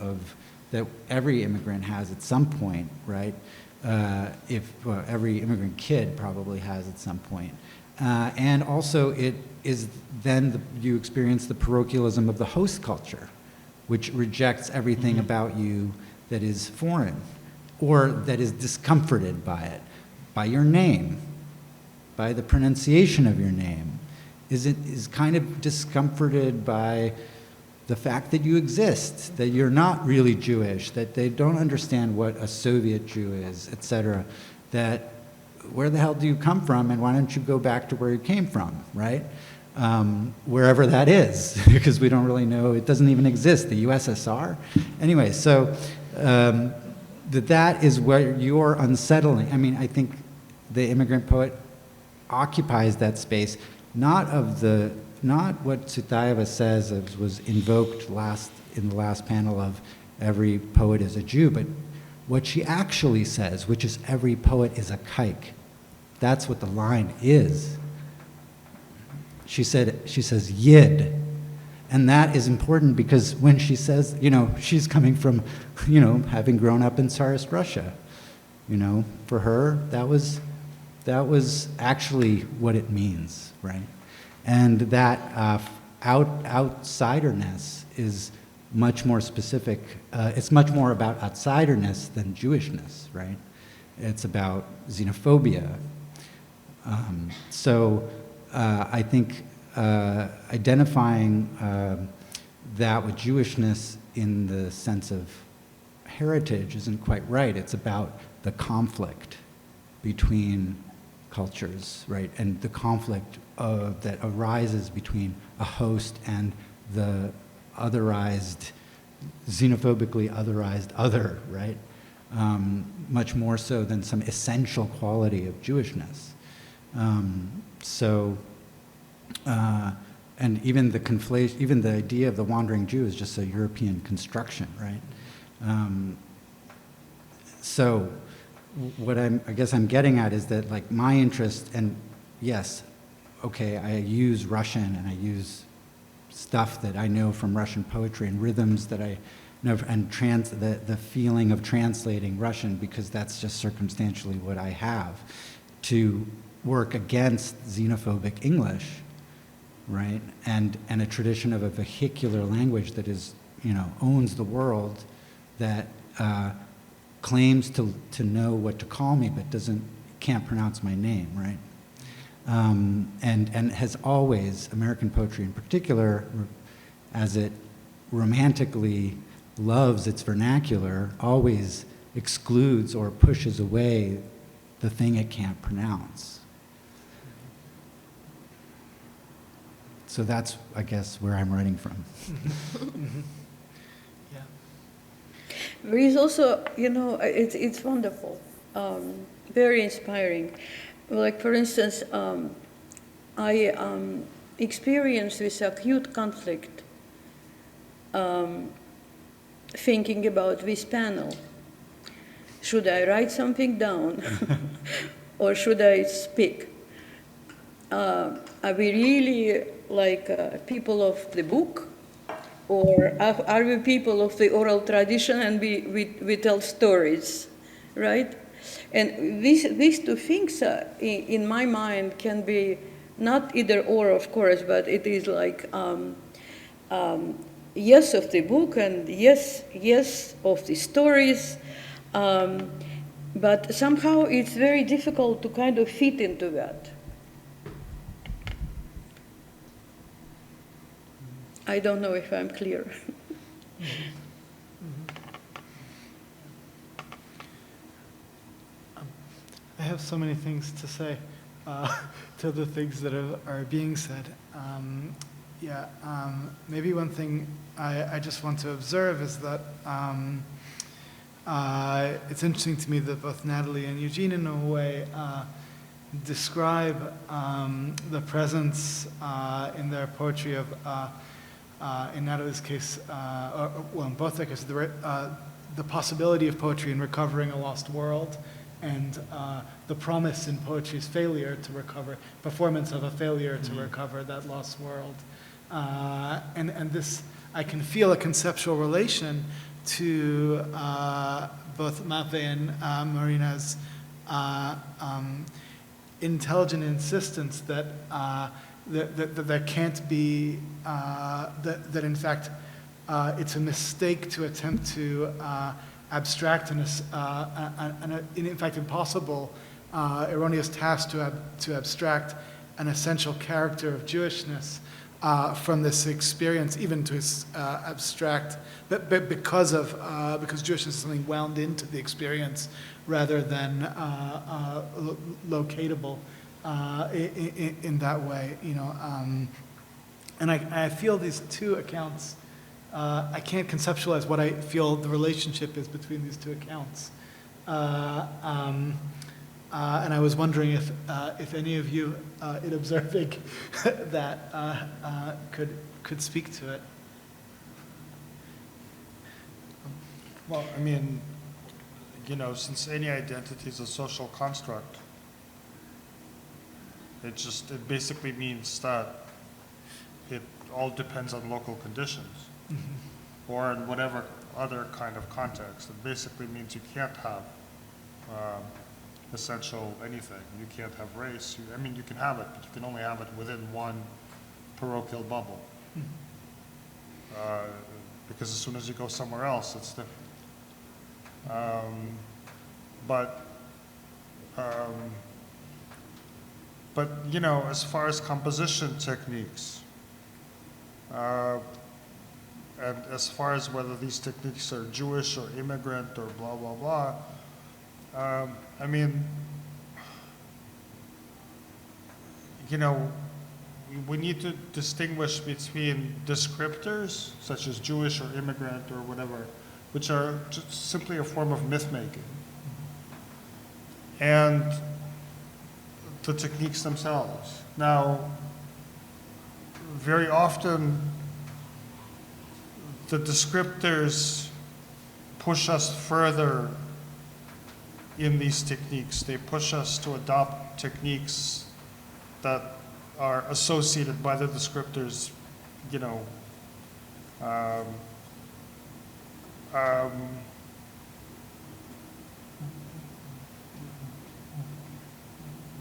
that every immigrant has at some point, right? Every immigrant kid probably has at some point. And also it is then you experience the parochialism of the host culture, which rejects everything about you that is foreign or that is discomforted by it, by your name, by the pronunciation of your name, is kind of discomforted by the fact that you exist, that you're not really Jewish, that they don't understand what a Soviet Jew is, etc. That where the hell do you come from, and why don't you go back to where you came from, right? Wherever that is, because we don't really know, it doesn't even exist, the USSR. Anyway, so that is where you're unsettling. I mean, I think the immigrant poet occupies that space, not what Tsvetaeva says was invoked in the last panel of every poet is a Jew, but what she actually says, which is every poet is a kike. That's what the line is. She says yid, and that is important because when she says, you know, she's coming from, you know, having grown up in Tsarist Russia, you know, for her that was actually what it means, right? And that outsiderness is much more specific. It's much more about outsiderness than Jewishness, right? It's about xenophobia. I think identifying that with Jewishness in the sense of heritage isn't quite right. It's about the conflict between cultures, right? And the conflict that arises between a host and the otherized, xenophobically otherized other, right? Much more so than some essential quality of Jewishness. And even the conflation, even the idea of the wandering Jew is just a European construction, right? So what I guess I'm getting at is that, like, my interest, and yes, okay, I use Russian and I use stuff that I know from Russian poetry and rhythms that I no, and the feeling of translating Russian, because that's just circumstantially what I have, to work against xenophobic English, right? And a tradition of a vehicular language that is, owns the world, that claims to know what to call me, but can't pronounce my name, right? And has always, American poetry in particular, as it romantically loves its vernacular, always excludes or pushes away the thing it can't pronounce. So that's, I guess, where I'm writing from. Yeah. There is also, it's wonderful, very inspiring. Like, for instance, I experienced this acute conflict thinking about this panel. Should I write something down or should I speak? Are we really like people of the book, or are we people of the oral tradition and we tell stories, right? And these two things, in my mind, can be not either or, of course, but it is like yes of the book and yes of the stories, but somehow it's very difficult to kind of fit into that. I don't know if I'm clear. I have so many things to say to the things that are being said. Maybe one thing I just want to observe is that it's interesting to me that both Natalie and Eugene, in a way, describe the presence in their poetry of, in Natalie's case, in both their cases, the possibility of poetry in recovering a lost world, and the promise in poetry's failure to recover, performance of a failure to recover that lost world. And this, I can feel a conceptual relation to both Matvei and Marina's intelligent insistence that there can't be, that in fact it's a mistake to attempt to abstract an in fact impossible, erroneous task to abstract an essential character of Jewishness from this experience, even to abstract, but because Jewishness is something wound into the experience rather than locatable in that way, and I feel these two accounts. I can't conceptualize what I feel the relationship is between these two accounts. And I was wondering if any of you, in observing that, could speak to it. Well, I mean, since any identity is a social construct, it basically means that it all depends on local conditions. Mm-hmm. Or in whatever other kind of context. It basically means you can't have essential anything. You can't have race. You can have it, but you can only have it within one parochial bubble. Mm-hmm. Because as soon as you go somewhere else, it's different. But as far as composition techniques, and as far as whether these techniques are Jewish or immigrant or blah, blah, blah, we need to distinguish between descriptors, such as Jewish or immigrant or whatever, which are just simply a form of myth-making, and the techniques themselves. Now, very often, the descriptors push us further in these techniques. They push us to adopt techniques that are associated by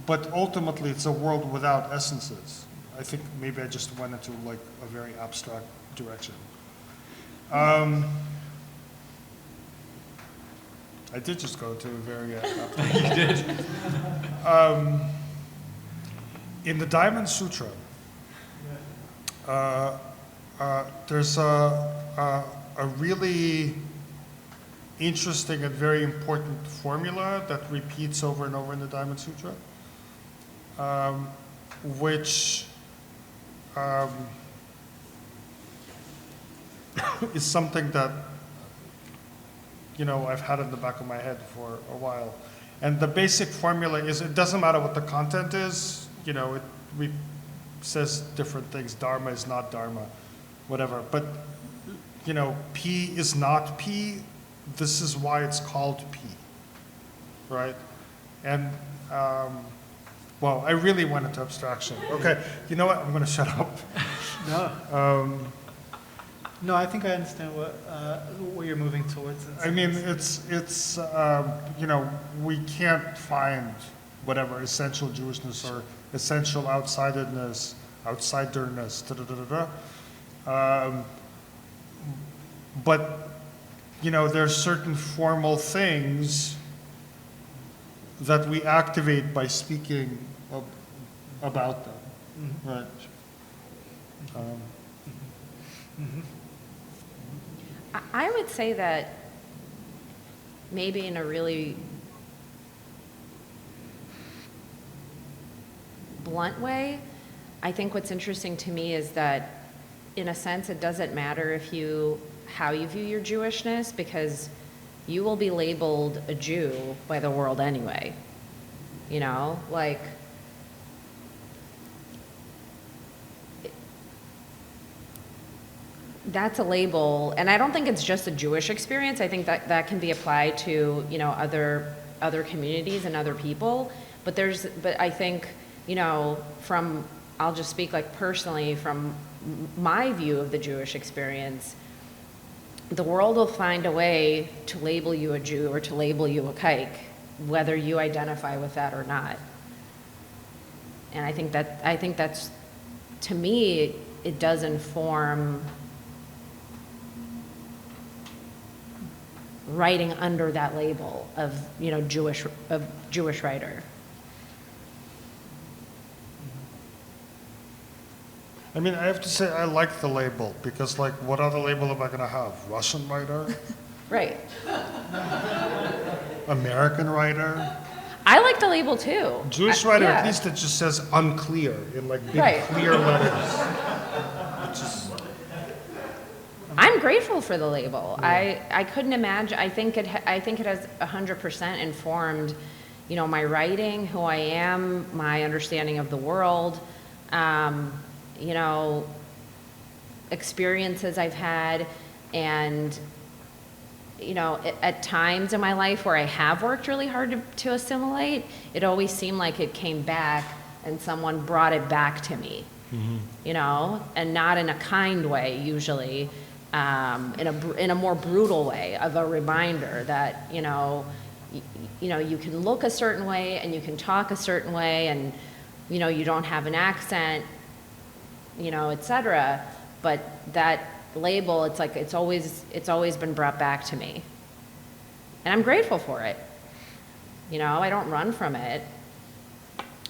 but ultimately, it's a world without essences. I think maybe I just went into like a very abstract direction. I did just go to a very abstract. You did. In the Diamond Sutra, there's a really interesting and very important formula that repeats over and over in the Diamond Sutra, which is something that, you know, I've had in the back of my head for a while. And the basic formula is, it doesn't matter what the content is, you know, it says different things. Dharma is not Dharma, whatever. But, you know, P is not P. This is why it's called P, right? And, well, I really went into abstraction. Okay, you know what? I'm going to shut up. No. No, I think I understand what you're moving towards. I mean, it's you know, we can't find whatever essential Jewishness or essential outsiderness, but, you know, there's certain formal things that we activate by speaking about them, right? I would say that maybe in a really blunt way, I think what's interesting to me is that, in a sense, it doesn't matter how you view your Jewishness, because you will be labeled a Jew by the world anyway. You know, like, that's a label, and I don't think it's just a Jewish experience. I think that can be applied to, you know, other communities and other people. But I think, you know, I'll just speak like personally from my view of the Jewish experience, the world will find a way to label you a Jew or to label you a kike, whether you identify with that or not. And I think that's, to me, it does inform writing under that label of, you know, Jewish writer. I mean, I have to say I like the label, because, like, what other label am I going to have? Russian writer? Right. American writer? I like the label too. Jewish writer, yeah. at least it just says unclear in like big Right. clear letters. Which is, I'm grateful for the label. Yeah. I couldn't imagine. I think it has 100% informed, you know, my writing, who I am, my understanding of the world, you know, experiences I've had, and, you know, at times in my life where I have worked really hard to assimilate, it always seemed like it came back and someone brought it back to me, you know, and not in a kind way usually. In a more brutal way, of a reminder that, you know, you can look a certain way and you can talk a certain way, and, you know, you don't have an accent, you know, etc. But that label, it's like it's always been brought back to me, and I'm grateful for it. You know, I don't run from it,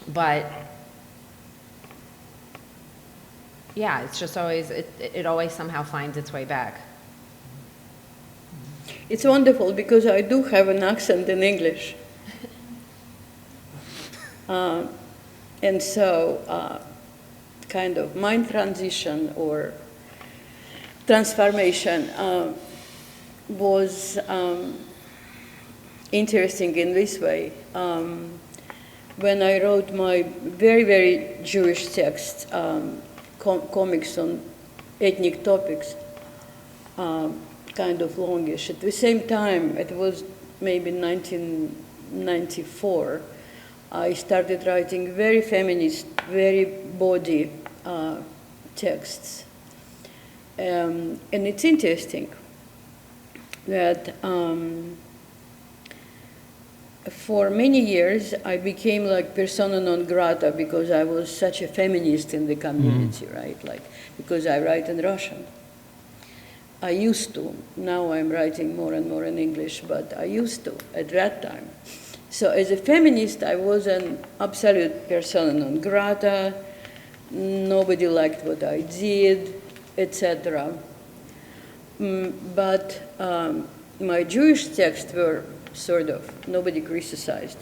but yeah, it's just always, it always somehow finds its way back. It's wonderful because I do have an accent in English. And so kind of mind transition or transformation was interesting in this way. When I wrote my very, very Jewish text, comics on ethnic topics, kind of longish. At the same time, it was maybe 1994, I started writing very feminist, very body texts. And it's interesting that for many years I became like persona non grata because I was such a feminist in the community, right? Like, because I write in Russian. I used to. Now I'm writing more and more in English, but I used to at that time. So as a feminist, I was an absolute persona non grata. Nobody liked what I did, etc. But my Jewish texts were sort of, nobody criticized.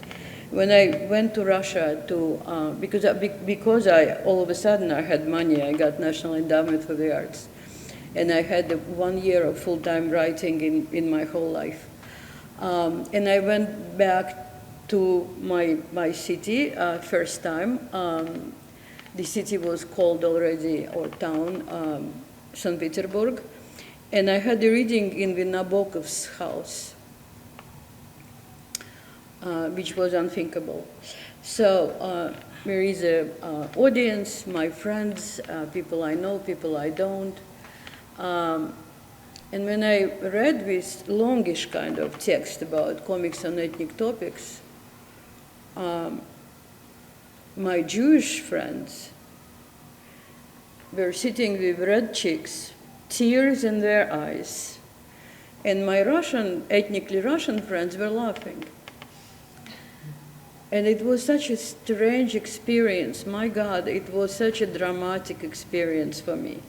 When I went to Russia to, because I, all of a sudden I had money, I got National Endowment for the Arts. And I had 1 year of full-time writing in my whole life. And I went back to my city first time. The city was called already, or town, St. Petersburg. And I had a reading in the Nabokov's house, which was unthinkable. So there is an audience, my friends, people I know, people I don't. And when I read this longish kind of text about comics on ethnic topics, my Jewish friends were sitting with red cheeks, tears in their eyes, and my Russian, ethnically Russian friends were laughing. And it was such a strange experience. My God, it was such a dramatic experience for me.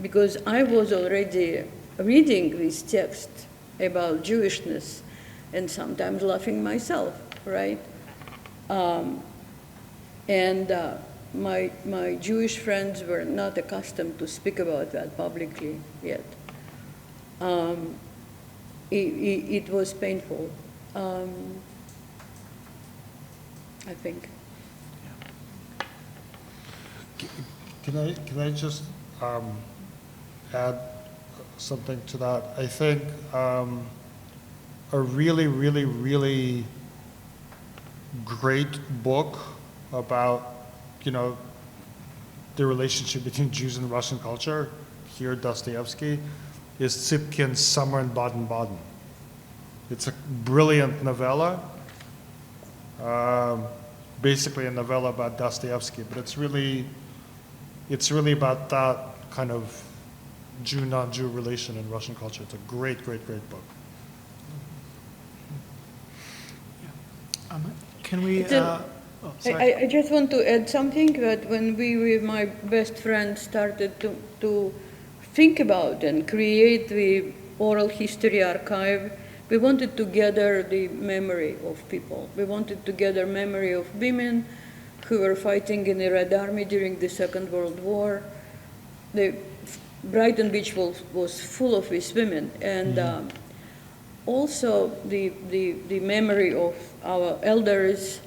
Because I was already reading this text about Jewishness and sometimes laughing myself, right? My Jewish friends were not accustomed to speak about that publicly yet. It was painful, I think. Can I just add something to that? I think a really, really, really great book about, the relationship between Jews and Russian culture, here Dostoevsky, is Tsipkin's Summer in Baden-Baden. It's a brilliant novella, basically a novella about Dostoevsky, but it's really about that kind of Jew-non-Jew relation in Russian culture. It's a great, great, great book. Can we? Sorry. I just want to add something that when we, with my best friend, started to think about and create the oral history archive, we wanted to gather the memory of people. We wanted to gather memory of women who were fighting in the Red Army during the Second World War. The Brighton Beach was full of these women, and also the memory of our elders.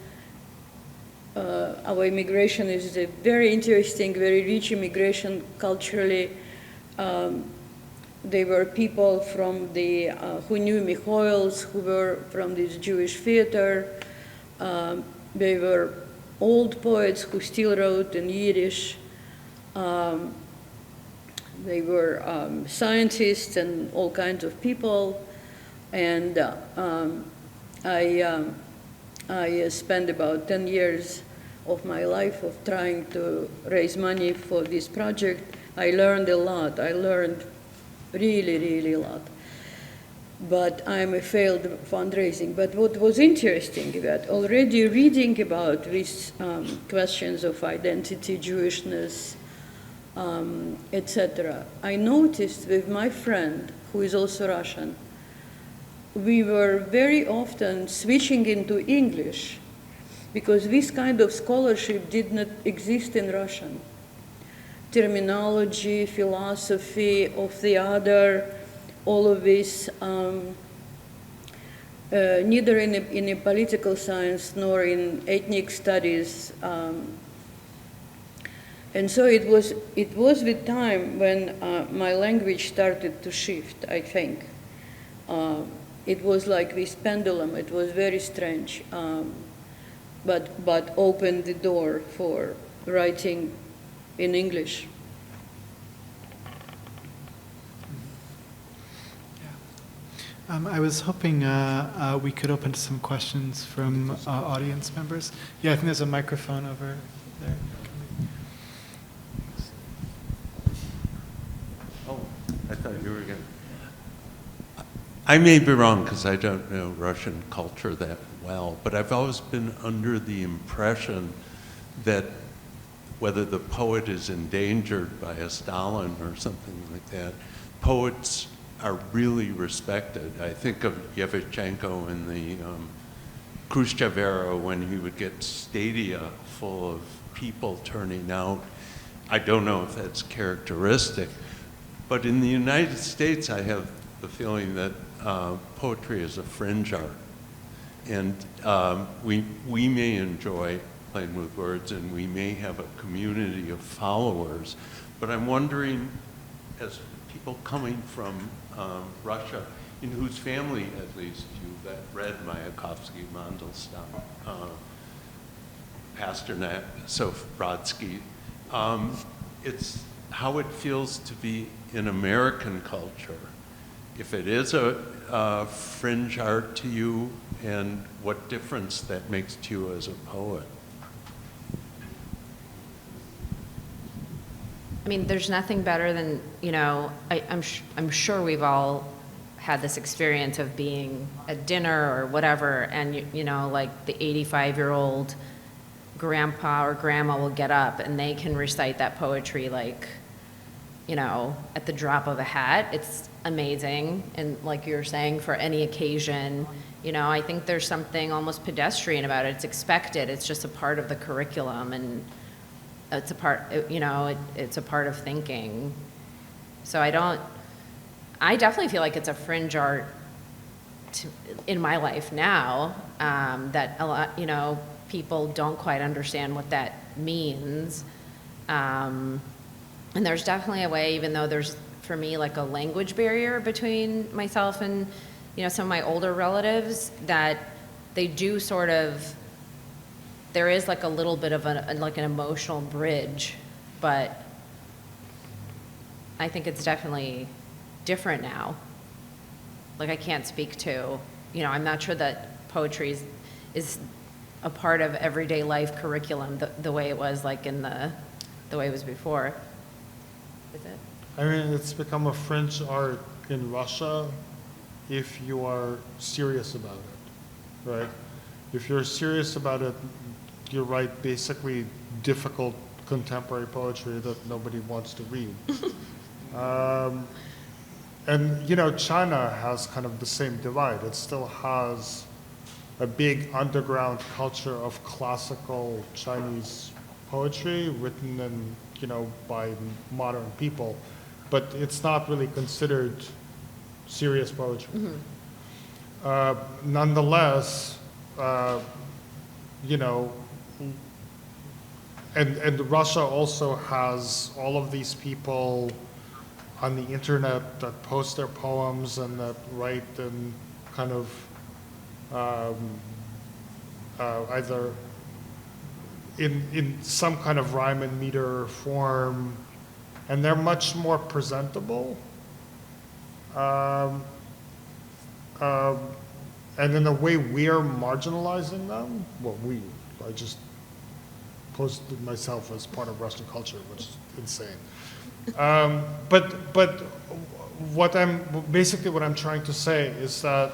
Our immigration is a very interesting, very rich immigration culturally. They were people from the who knew Mikhoels, who were from this Jewish theater. They were old poets who still wrote in Yiddish. They were scientists and all kinds of people. And I spent about 10 years of my life of trying to raise money for this project. I learned a lot. I learned really, really a lot. But I'm a failed fundraising. But what was interesting that already reading about these questions of identity, Jewishness, etc., I noticed with my friend, who is also Russian, we were very often switching into English because this kind of scholarship did not exist in Russian. Terminology, philosophy of the other, all of this, neither in a political science nor in ethnic studies. And so it was the time when my language started to shift, I think. It was like this pendulum. It was very strange, but opened the door for writing in English. I was hoping we could open to some questions from audience members. Yeah, I think there's a microphone over there. Oh, I thought you were going to. I may be wrong because I don't know Russian culture that well, but I've always been under the impression that whether the poet is endangered by a Stalin or something like that, poets are really respected. I think of Yevchenko in the Khrushchev era when he would get stadia full of people turning out. I don't know if that's characteristic, but in the United States, I have the feeling that poetry is a fringe art. And we may enjoy playing with words and we may have a community of followers, but I'm wondering, as people coming from Russia, in whose family at least you've read Mayakovsky, Mandelstam, Pasternak, Brodsky, it's how it feels to be in American culture. If it is a fringe art to you, and what difference that makes to you as a poet. I mean, there's nothing better than, I'm sure we've all had this experience of being at dinner or whatever, and, like the 85-year-old grandpa or grandma will get up and they can recite that poetry like, at the drop of a hat. It's amazing. And like you were saying, for any occasion, I think there's something almost pedestrian about it. It's expected. It's just a part of the curriculum, and it's a part, it's a part of thinking. So I definitely feel like it's a fringe art in my life now, that a lot, people don't quite understand what that means. And there's definitely a way, even though there's, for me, like a language barrier between myself and, some of my older relatives, that they do sort of, there is like a little bit of like an emotional bridge, but I think it's definitely different now. Like I can't speak to, I'm not sure that poetry is a part of everyday life curriculum the way it was like in the way it was before. Is it? I mean, it's become a fringe art in Russia if you are serious about it, right? If you're serious about it, you write basically difficult contemporary poetry that nobody wants to read. And, China has kind of the same divide. It still has a big underground culture of classical Chinese poetry written in, by modern people, but it's not really considered serious poetry. Mm-hmm. Nonetheless, and Russia also has all of these people on the internet that post their poems and that write in kind of either in some kind of rhyme and meter form, and they're much more presentable. And in a way, we're marginalizing them. Well, I just posted myself as part of Russian culture, which is insane. But what I'm trying to say is that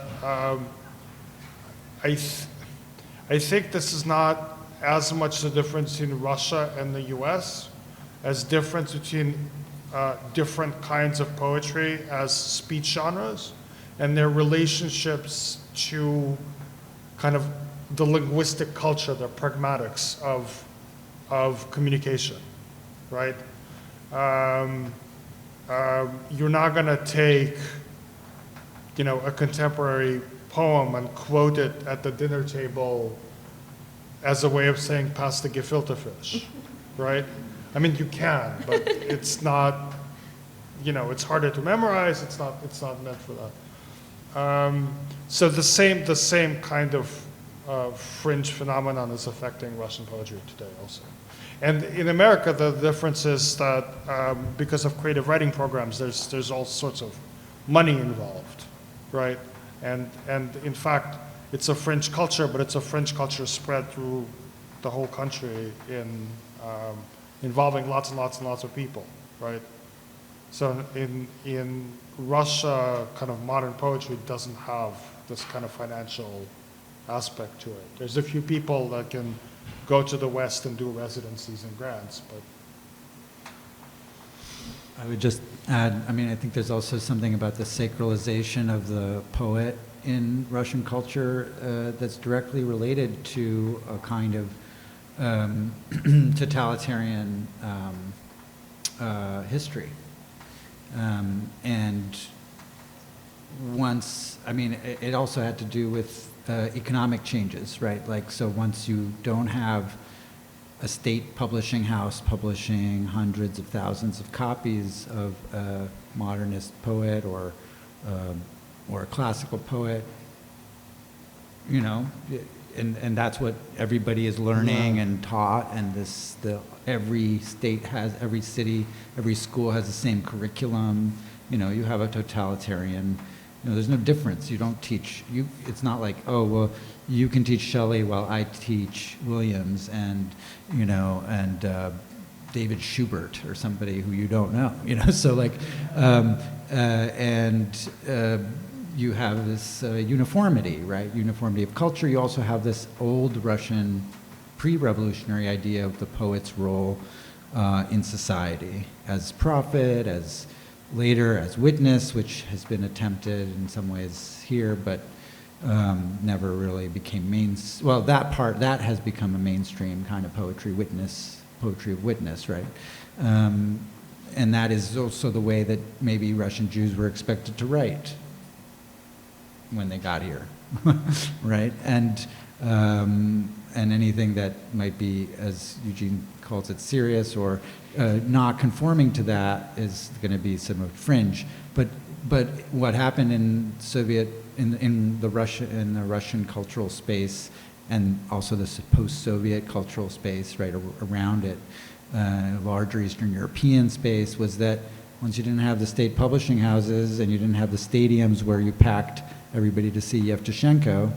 I think this is not as much the difference between Russia and the US as difference between different kinds of poetry as speech genres and their relationships to kind of the linguistic culture, the pragmatics of communication, right? You're not gonna take, a contemporary poem and quote it at the dinner table as a way of saying pass the gefilte fish, right? I mean, you can, but it's not, it's harder to memorize. It's not meant for that. So the same kind of fringe phenomenon is affecting Russian poetry today also. And in America, the difference is that because of creative writing programs, there's all sorts of money involved, right? And in fact, it's a fringe culture, but it's a fringe culture spread through the whole country involving lots and lots and lots of people, right? So in Russia, kind of modern poetry doesn't have this kind of financial aspect to it. There's a few people that can go to the West and do residencies and grants, but I would just add, I mean, I think there's also something about the sacralization of the poet in Russian culture that's directly related to a kind of totalitarian history. And once, I mean, it also had to do with economic changes, right? Like, so once you don't have a state publishing house publishing hundreds of thousands of copies of a modernist poet or a classical poet, you know, and that's what everybody is learning and taught, and every state has, every city, every school has the same curriculum. You know, you have a totalitarian, you know, there's no difference. You don't teach, it's not like, oh, well, you can teach Shelley while I teach Williams and, you know, and David Schubert or somebody who you don't know, you know, so like, you have this uniformity, right? Uniformity of culture. You also have this old Russian pre-revolutionary idea of the poet's role in society as prophet, as later as witness, which has been attempted in some ways here, but never really became well, that has become a mainstream kind of poetry of witness, right? And that is also the way that maybe Russian Jews were expected to write when they got here, right? And anything that might be, as Eugene calls it, serious or not conforming to that is going to be somewhat fringe. But what happened in the Russian cultural space, and also the post-Soviet cultural space right around it, larger Eastern European space, was that once you didn't have the state publishing houses and you didn't have the stadiums where you packed everybody to see Yevtushenko,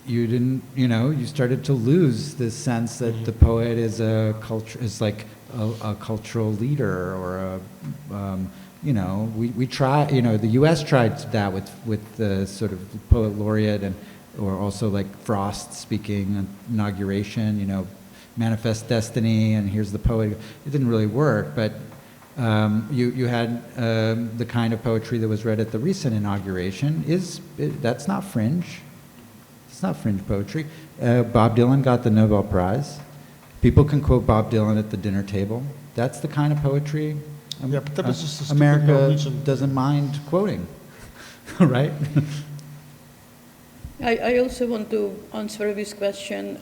you started to lose this sense that the poet is like a cultural leader, or we try, the U.S. tried that with the sort of poet laureate, or also like Frost speaking inauguration, Manifest Destiny, and here's the poet. It didn't really work, but you had the kind of poetry that was read at the recent inauguration. That's not fringe. It's not fringe poetry. Bob Dylan got the Nobel Prize. People can quote Bob Dylan at the dinner table. That's the kind of poetry but that was just a stupid America Norwegian. Doesn't mind quoting, right? I also want to answer this question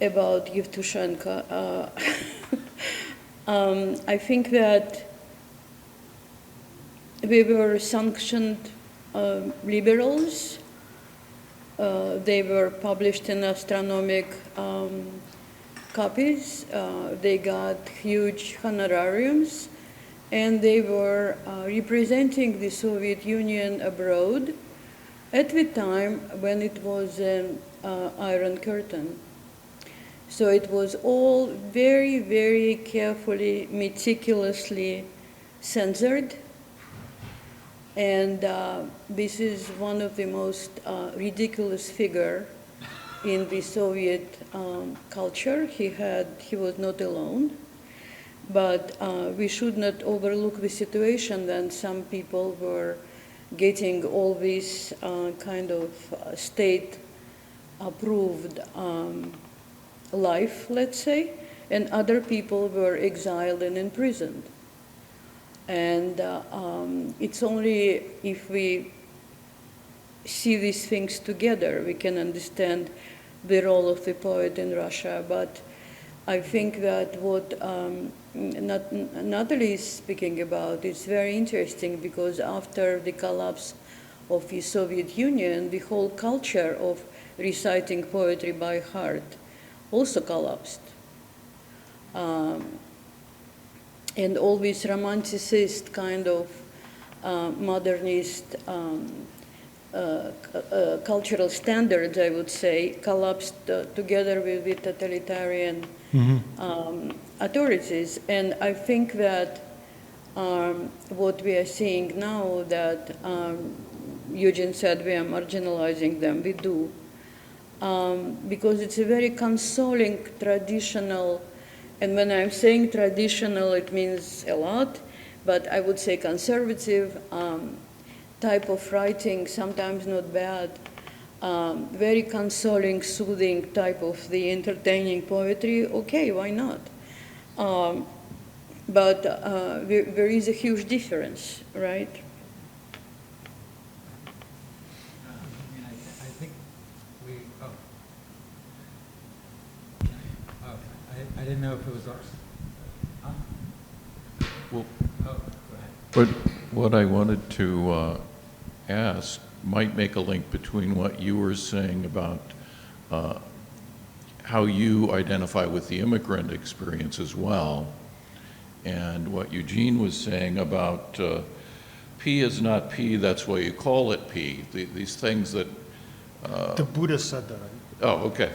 about Yevtushenko. I think that we were sanctioned liberals. They were published in astronomic copies. They got huge honorariums, and they were representing the Soviet Union abroad at the time when it was an Iron Curtain. So it was all very, very carefully, meticulously censored. And this is one of the most ridiculous figure in the Soviet culture. He was not alone. But we should not overlook the situation that some people were getting all this kind of state-approved life, let's say, and other people were exiled and imprisoned. And it's only if we see these things together we can understand the role of the poet in Russia. But I think that what Natalie is speaking about is very interesting, because after the collapse of the Soviet Union, the whole culture of reciting poetry by heart also collapsed. And all this romanticist kind of modernist cultural standards, I would say, collapsed together with totalitarian authorities. And I think that what we are seeing now, that Eugene said we are marginalizing them, we do. Because it's a very consoling, traditional, and when I'm saying traditional, it means a lot, but I would say conservative type of writing, sometimes not bad, very consoling, soothing type of the entertaining poetry, okay, why not? But there is a huge difference, right? I think we, I didn't know if it was ours. Huh? Well, Oh, go ahead. but what I wanted to ask might make a link between what you were saying about how you identify with the immigrant experience as well, and what Eugene was saying about P is not P, that's why you call it P. These things that... The Buddha said that. Oh, okay.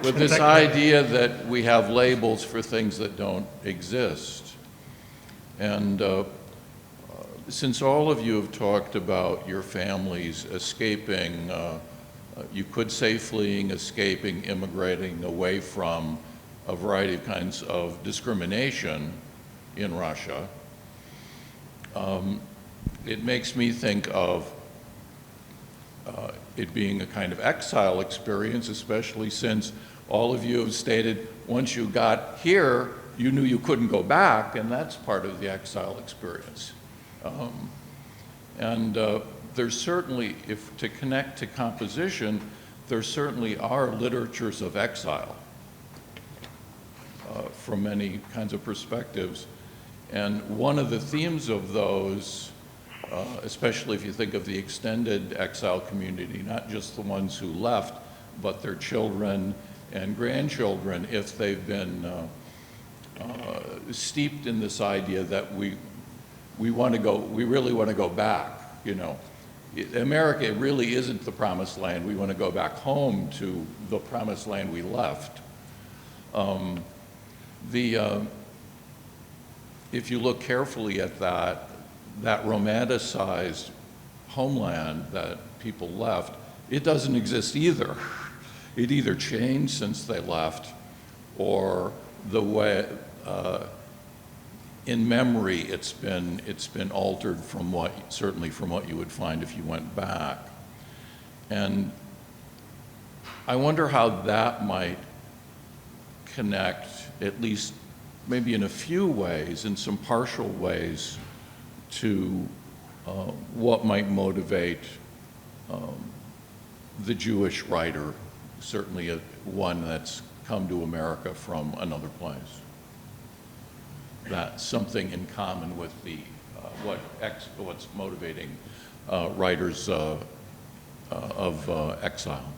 With this idea that we have labels for things that don't exist. And since all of you have talked about your families escaping, you could say fleeing, escaping, immigrating away from a variety of kinds of discrimination in Russia, it makes me think of it being a kind of exile experience, especially since all of you have stated once you got here, you knew you couldn't go back, and that's part of the exile experience. There's certainly, if to connect to composition, there certainly are literatures of exile from many kinds of perspectives. And one of the themes of those, especially if you think of the extended exile community, not just the ones who left, but their children and grandchildren, if they've been steeped in this idea that we really want to go back, you know. America really isn't the promised land. We want to go back home to the promised land we left. If you look carefully at that romanticized homeland that people left, it doesn't exist either. It either changed since they left, or the way, in memory, it's been altered from certainly from what you would find if you went back. And I wonder how that might connect, at least maybe in a few ways, in some partial ways, to what might motivate the Jewish writer, certainly one that's come to America from another place. That's something in common with the what's motivating writers of exile.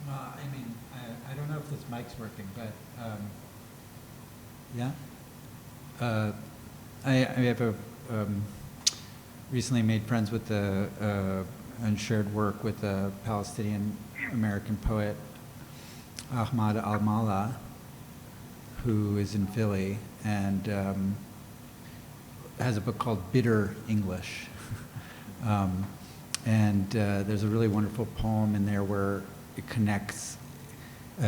Well, I mean, I don't know if this mic's working, but yeah. I have recently made friends with and shared work with a Palestinian American poet, Ahmad Al-Mala, who is in Philly and has a book called Bitter English. There's a really wonderful poem in there where it connects,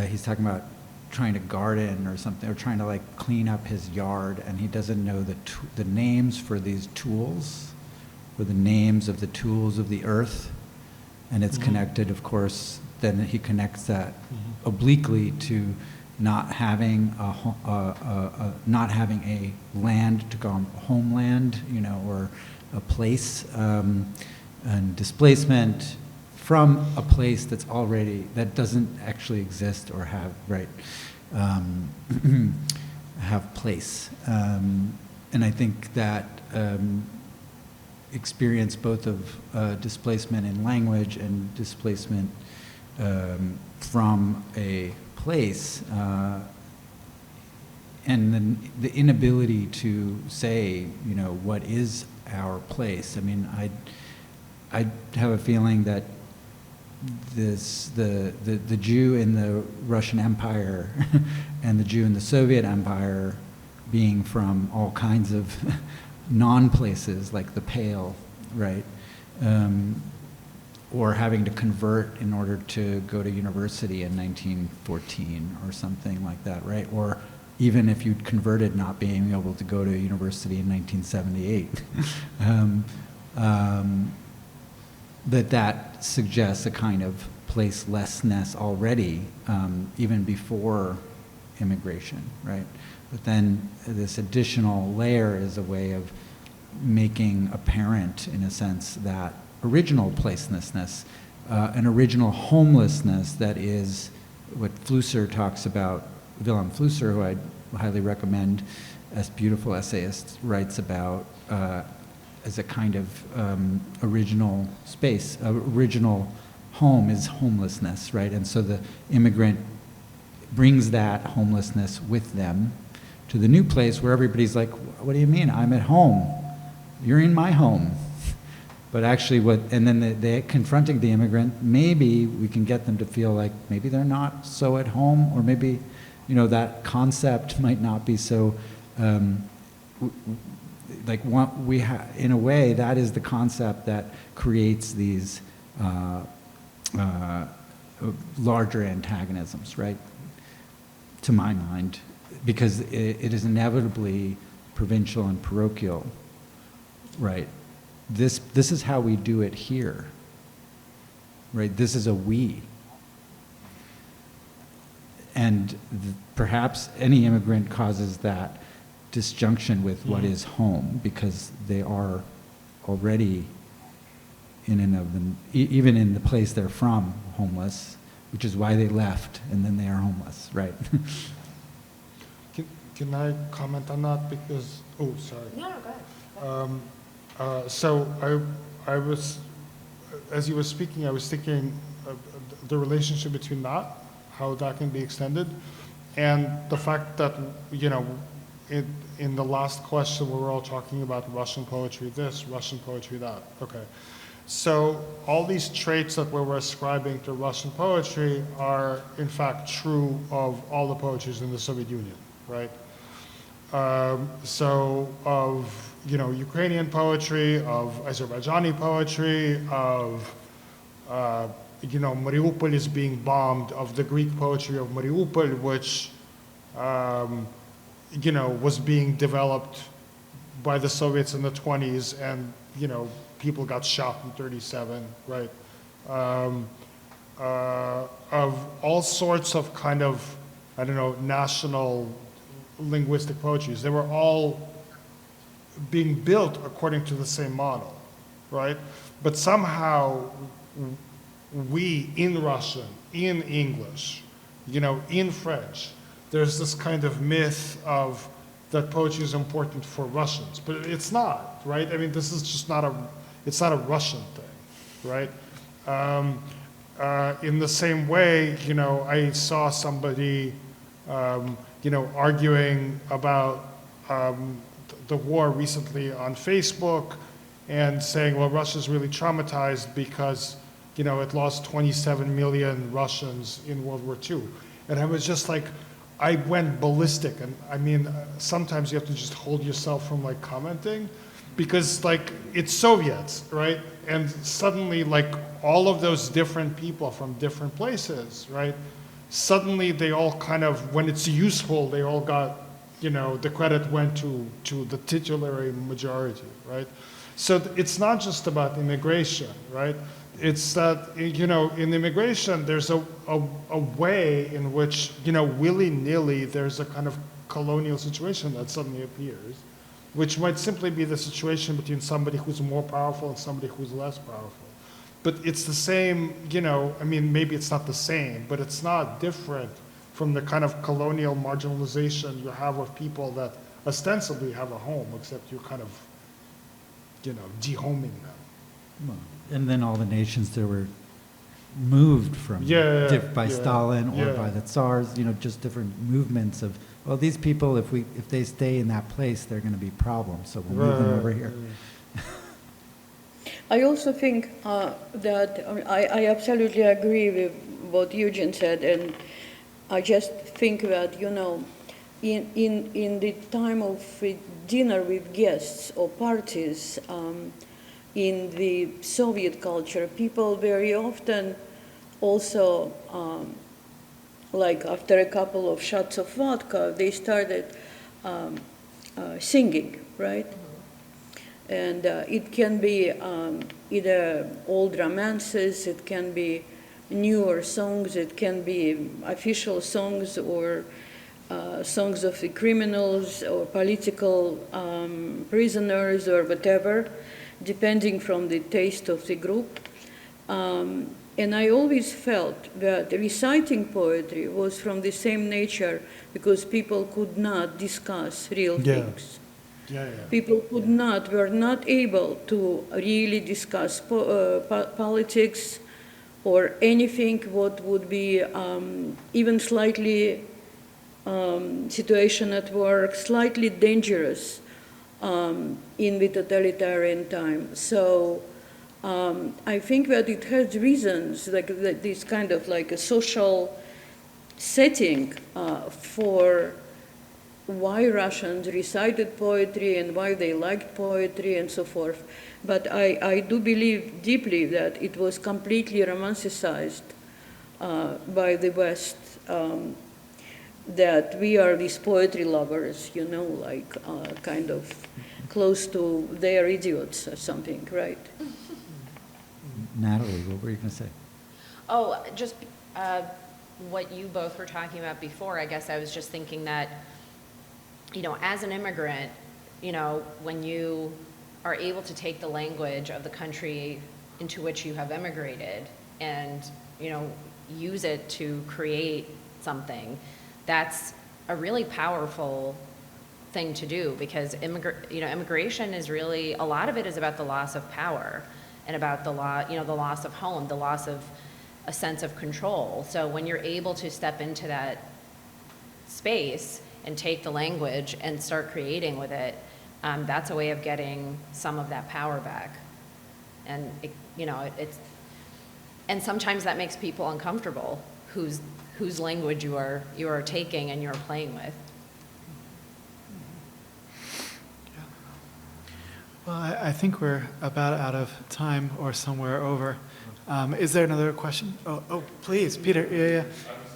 he's talking about trying to garden or something, or trying to like clean up his yard, and he doesn't know the names for these tools, or the names of the tools of the earth, and it's connected, of course, then he connects that obliquely to not having not having a land to call homeland, you know, or a place, and displacement from a place that doesn't actually exist or have have place. And I think that experience both of displacement in language and displacement from a place, and then the inability to say, you know, what is our place. I mean, I have a feeling that the Jew in the Russian Empire and the Jew in the Soviet Empire being from all kinds of non-places like the Pale, right? Or having to convert in order to go to university in 1914 or something like that, right? Or even if you'd converted, not being able to go to university in 1978. That suggests a kind of placelessness already, even before immigration, right? But then this additional layer is a way of making apparent, in a sense, that original placelessness, an original homelessness that is what Flusser talks about. Wilhelm Flusser, who I highly recommend, as beautiful essayist, writes about as a kind of original space. Original home is homelessness, right? And so the immigrant brings that homelessness with them to the new place where everybody's like, what do you mean? I'm at home. You're in my home. But actually and then they're confronting the immigrant, maybe we can get them to feel like maybe they're not so at home, or maybe, you know, that concept might not be so, like in a way, that is the concept that creates these larger antagonisms, right? To my mind, because it is inevitably provincial and parochial, right? This is how we do it here, right? This is a we. And perhaps any immigrant causes that disjunction with what is home, because they are already in and of them, even in the place they're from, homeless, which is why they left, and then they are homeless, right? Can I comment on that? Because, oh, sorry. No, go ahead. So I was, as you were speaking, I was thinking the relationship between that, how that can be extended, and the fact that, you know, in the last question we were all talking about Russian poetry this, Russian poetry that. Okay. So all these traits that we were ascribing to Russian poetry are in fact true of all the poetries in the Soviet Union, right? So of, you know, Ukrainian poetry, of Azerbaijani poetry, of, you know, Mariupol is being bombed, of the Greek poetry of Mariupol, which, you know, was being developed by the Soviets in the 20s, and, you know, people got shot in 37, right? Of all sorts of kind of, I don't know, national linguistic poetries. They were all being built according to the same model, right? But somehow we, in Russian, in English, you know, in French, there's this kind of myth of that poetry is important for Russians, but it's not, right? I mean, this is just not it's not a Russian thing, right? In the same way, you know, I saw somebody, you know, arguing about the war recently on Facebook and saying, well, Russia's really traumatized because, you know, it lost 27 million Russians in World War II. And I was just like, I went ballistic. And I mean, sometimes you have to just hold yourself from like commenting, because like it's Soviets, right? And suddenly like all of those different people from different places, right? Suddenly they all kind of, when it's useful, they all got, you know, the credit went to the titular majority, right? So it's not just about immigration, right? It's that, you know, in immigration, there's a way in which, you know, willy-nilly, there's a kind of colonial situation that suddenly appears, which might simply be the situation between somebody who's more powerful and somebody who's less powerful. But it's the same, you know, I mean, maybe it's not the same, but it's not different from the kind of colonial marginalization you have of people that ostensibly have a home, except you're kind of, dehoming them. Well, and then all the nations that were moved from by Stalin or by the Tsars, just different movements of, well, these people, if they stay in that place, they're going to be problems, so we'll move them over here. I also think that I absolutely agree with what Eugene said, and I just think that, in the time of dinner with guests or parties, in the Soviet culture, people very often also, like after a couple of shots of vodka, they started singing, right? And it can be either old romances, it can be newer songs, it can be official songs or songs of the criminals or political prisoners or whatever, depending from the taste of the group. And I always felt that reciting poetry was from the same nature because people could not discuss real things. People were not able to really discuss politics or anything what would be even slightly situation at work, slightly dangerous in the totalitarian time. So I think that it has reasons, like this kind of like a social setting for why Russians recited poetry and why they liked poetry and so forth. But I do believe deeply that it was completely romanticized by the West, that we are these poetry lovers, like kind of close to they are idiots or something, right? Natalie, what were you going to say? Oh, just what you both were talking about before. I guess I was just thinking that, as an immigrant, when you are able to take the language of the country into which you have immigrated and, use it to create something, that's a really powerful thing to do because, immigration is really, a lot of it is about the loss of power and about the loss of home, the loss of a sense of control. So when you're able to step into that space and take the language and start creating with it, that's a way of getting some of that power back. And and sometimes that makes people uncomfortable, whose language you are taking and you're playing with. Well, I think we're about out of time or somewhere over. Is there another question? Oh, please, Peter. Yeah.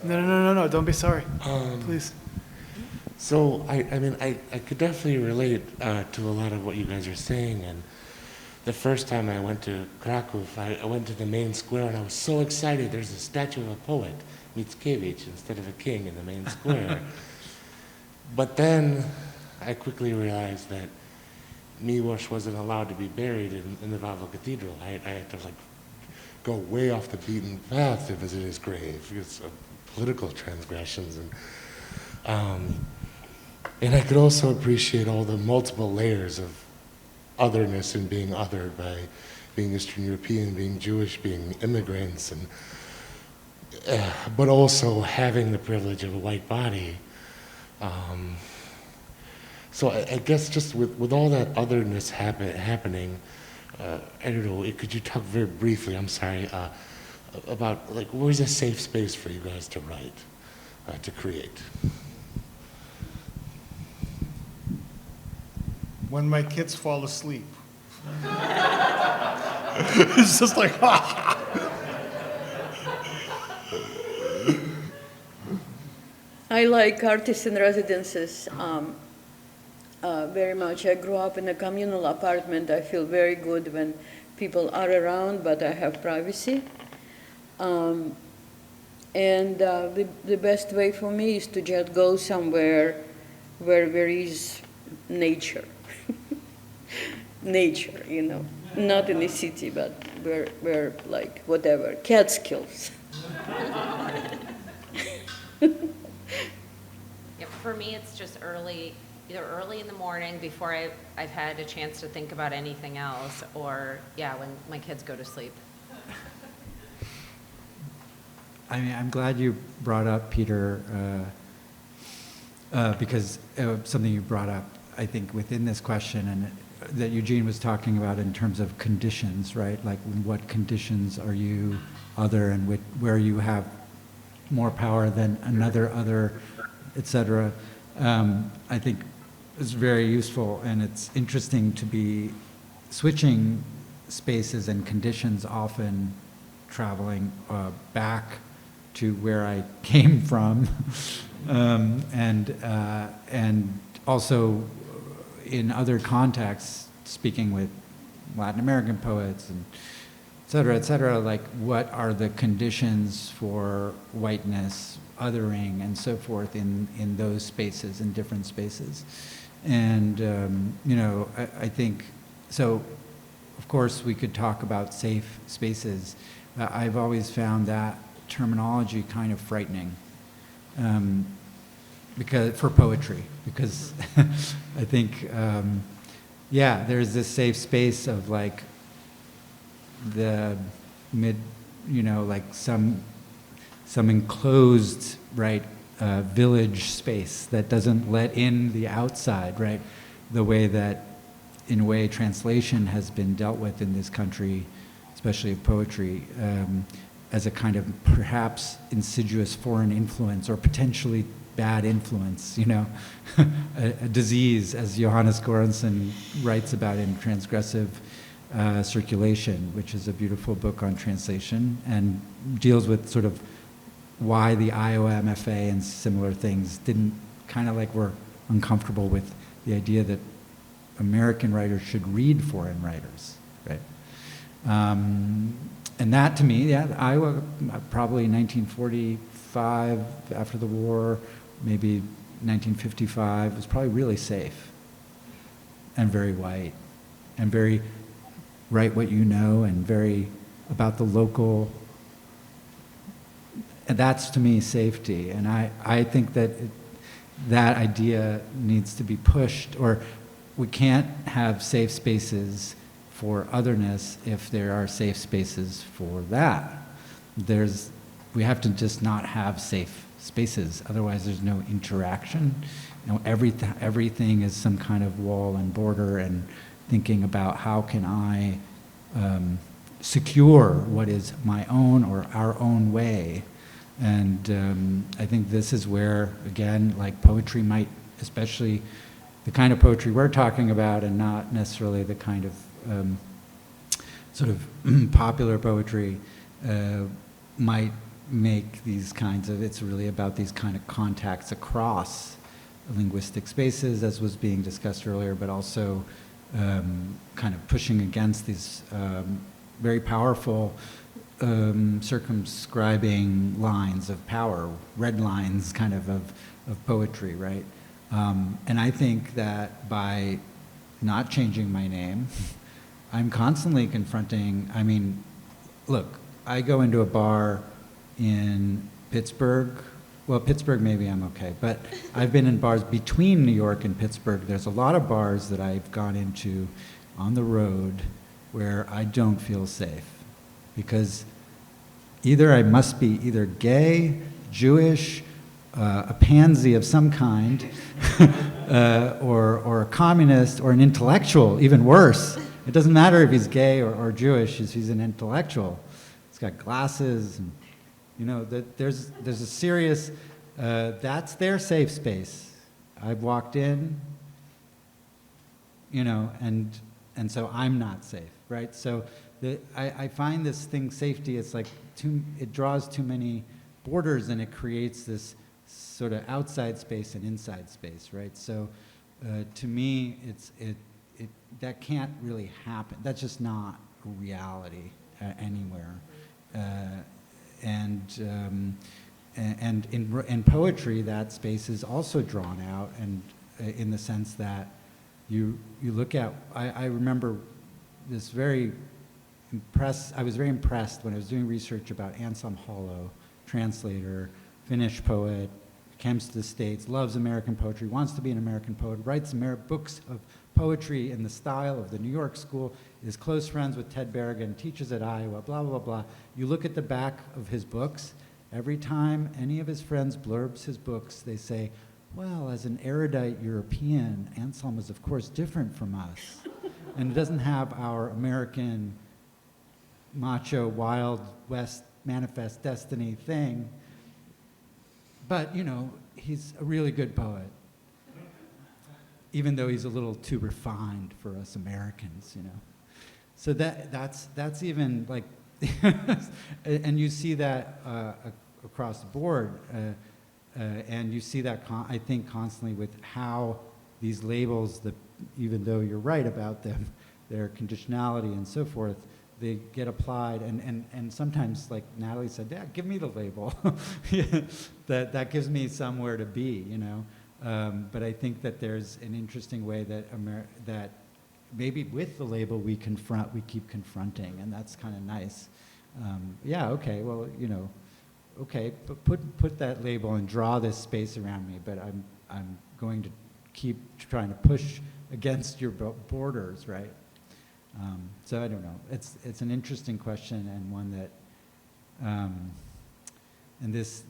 No, don't be sorry. Please. So, I could definitely relate to a lot of what you guys are saying. And the first time I went to Krakow, I went to the main square and I was so excited. There's a statue of a poet, Mickiewicz, instead of a king in the main square. But then I quickly realized that Miłosz wasn't allowed to be buried in the Wawel Cathedral. I had to go way off the beaten path to visit his grave because of political transgressions. And I could also appreciate all the multiple layers of otherness and being othered by being Eastern European, being Jewish, being immigrants, and but also having the privilege of a white body. So I guess just with all that otherness happening, I don't know, could you talk very briefly, I'm sorry, about where's a safe space for you guys to write, to create? When my kids fall asleep. It's just like, I like artists in residences very much. I grew up in a communal apartment. I feel very good when people are around, but I have privacy. And the best way for me is to just go somewhere where there is nature. Nature, not in the city, but where like whatever, Catskills. For me, it's just early either early in the morning before I've had a chance to think about anything else, or, yeah, when my kids go to sleep. I mean, I'm glad you brought up, Peter, because something you brought up, I think, within this question, and that Eugene was talking about in terms of conditions, right? Like, what conditions are you other, and where you have more power than another other, et cetera. I think is very useful, and it's interesting to be switching spaces and conditions, often traveling back to where I came from, and also in other contexts, speaking with Latin American poets and et cetera, like what are the conditions for whiteness, othering, and so forth in those spaces, in different spaces. And, you know, I think, so of course we could talk about safe spaces. I've always found that terminology kind of frightening because for poetry, because I think, yeah, there's this safe space of like the you know, like some enclosed, right, village space that doesn't let in the outside, right? The way that, in a way, translation has been dealt with in this country, especially of poetry, as a kind of perhaps insidious foreign influence or potentially bad influence, you know, a disease, as Johannes Göransson writes about in Transgressive Circulation, which is a beautiful book on translation and deals with sort of why the IOMFA and similar things didn't, kind of like were uncomfortable with the idea that American writers should read foreign writers, right? And that to me, yeah, Iowa, probably 1945, after the war, maybe 1955, was probably really safe and very white and very write what you know and very about the local. And that's, to me, safety. And I think that that idea needs to be pushed, or we can't have safe spaces for otherness if there are safe spaces for that. We have to just not have safe spaces, otherwise there's no interaction. You know, everything is some kind of wall and border, and thinking about how can I secure what is my own or our own way. And I think this is where, again, like poetry might, especially the kind of poetry we're talking about and not necessarily the kind of sort of popular poetry, might make these kinds of, it's really about these kind of contacts across linguistic spaces, as was being discussed earlier, but also kind of pushing against these very powerful circumscribing lines of power, red lines kind of poetry, right? And I think that by not changing my name, I'm constantly confronting, I mean, look, I go into a bar in Pittsburgh. Well, Pittsburgh, maybe I'm okay, but I've been in bars between New York and Pittsburgh. There's a lot of bars that I've gone into on the road where I don't feel safe, because either I must be either gay, Jewish, a pansy of some kind, or a communist, or an intellectual, even worse. It doesn't matter if he's gay or Jewish, he's an intellectual. He's got glasses, and, you know, there's a serious, that's their safe space. I've walked in, you know, and so I'm not safe, right? So I find this thing, safety, it's like it draws too many borders, and it creates this sort of outside space and inside space, right? So to me, that can't really happen. That's just not a reality anywhere. And in poetry, that space is also drawn out, and in the sense that you look at, I remember this very I was very impressed when I was doing research about Anselm Hollow, translator, Finnish poet, comes to the States, loves American poetry, wants to be an American poet, writes books of poetry in the style of the New York school, is close friends with Ted Berrigan, teaches at Iowa, blah, blah, blah. You look at the back of his books, every time any of his friends blurbs his books, they say, well, as an erudite European, Anselm is of course different from us. And it doesn't have our American macho, wild West manifest destiny thing. But, you know, he's a really good poet. Even though he's a little too refined for us Americans, you know. So that's even like, and you see that across the board. And you see that, I think, constantly with how these labels, that even though you're right about them, their conditionality and so forth, they get applied. And sometimes, like Natalie said, yeah, give me the label. that gives me somewhere to be, you know. But I think that there's an interesting way that that maybe with the label we keep confronting, and that's kind of nice. Yeah, okay, well, you know, okay, but put that label and draw this space around me, but I'm going to keep trying to push against your borders, right? So I don't know. It's an interesting question, and one that, and this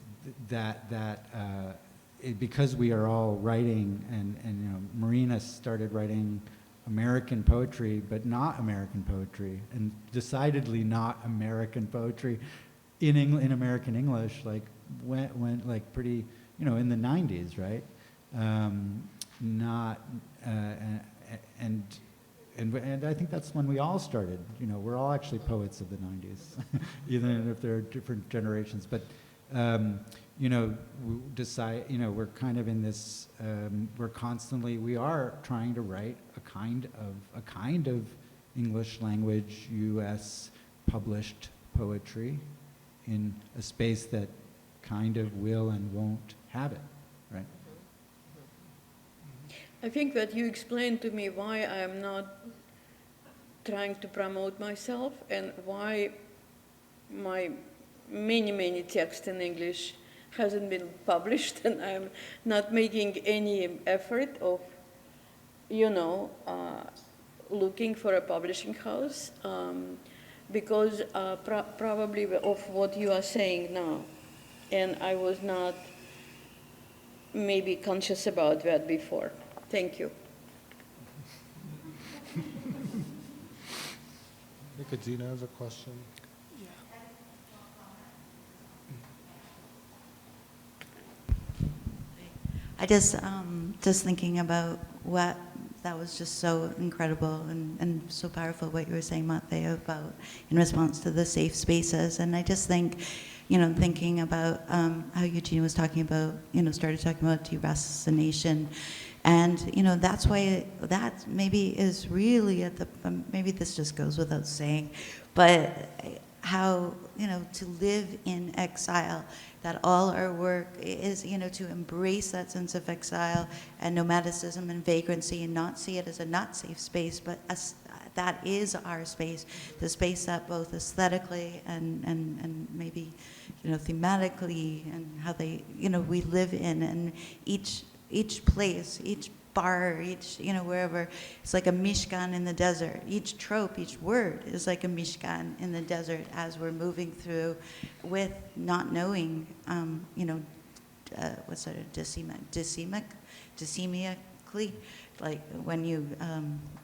because we are all writing, and you know, Marina started writing American poetry, but not American poetry, and decidedly not American poetry in American English, like went like pretty, you know, in the 90s, right? And I think that's when we all started. You know, we're all actually poets of the 90s, even if there are different generations. But you know, we're kind of in this. We are trying to write a kind of English language U.S. published poetry in a space that kind of will and won't have it, right? I think that you explained to me why I am not trying to promote myself and why my many texts in English hasn't been published, and I'm not making any effort of, you know, looking for a publishing house. Because probably of what you are saying now. And I was not maybe conscious about that before. Thank you. Adina has a question. I just thinking about what that was just so incredible and so powerful what you were saying, Matvei, about in response to the safe spaces. And I just think, you know, thinking about how Eugene was talking about, you know, started talking about deracination. And, you know, that's why that maybe is really at the, maybe this just goes without saying, but how, you know, to live in exile, that all our work is, you know, to embrace that sense of exile and nomadicism and vagrancy and not see it as a not safe space, but as, that is our space, the space that both aesthetically and maybe, you know, thematically and how they, you know, we live in, and each place, each bar, each, you know, wherever, it's like a mishkan in the desert. Each trope, each word is like a mishkan in the desert as we're moving through with not knowing, you know, what's that, decimically, like when you,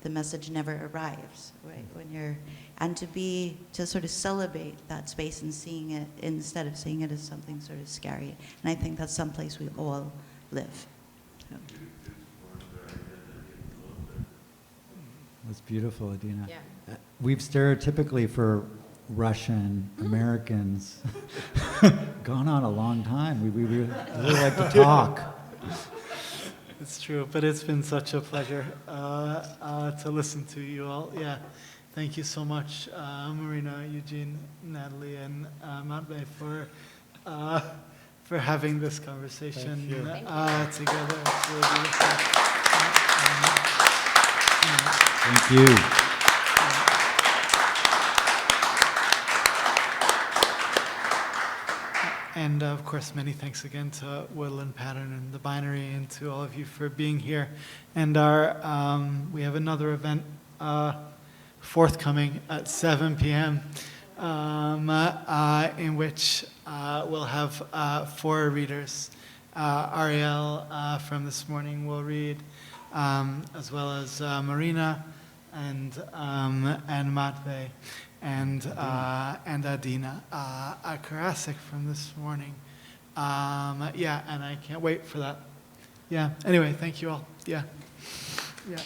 the message never arrives, right? When you're, and to sort of celebrate that space and seeing it, instead of seeing it as something sort of scary. And I think that's someplace we all live. So. That's beautiful, Adina. Yeah. We've stereotypically for Russian Americans gone on a long time. We really like to talk. It's true, but it's been such a pleasure to listen to you all. Yeah, thank you so much, Marina, Eugene, Natalie, and Matvei for having this conversation together. It's really beautiful. Thank you. And of course, many thanks again to Woodland Pattern and the Bindery, and to all of you for being here. And we have another event forthcoming at 7 p.m. In which we'll have 4 readers. Ariel from this morning will read, as well as Marina and Matvei and Adina. Karasik from this morning. Yeah, and I can't wait for that. Yeah. Anyway, thank you all. Yeah. Yeah.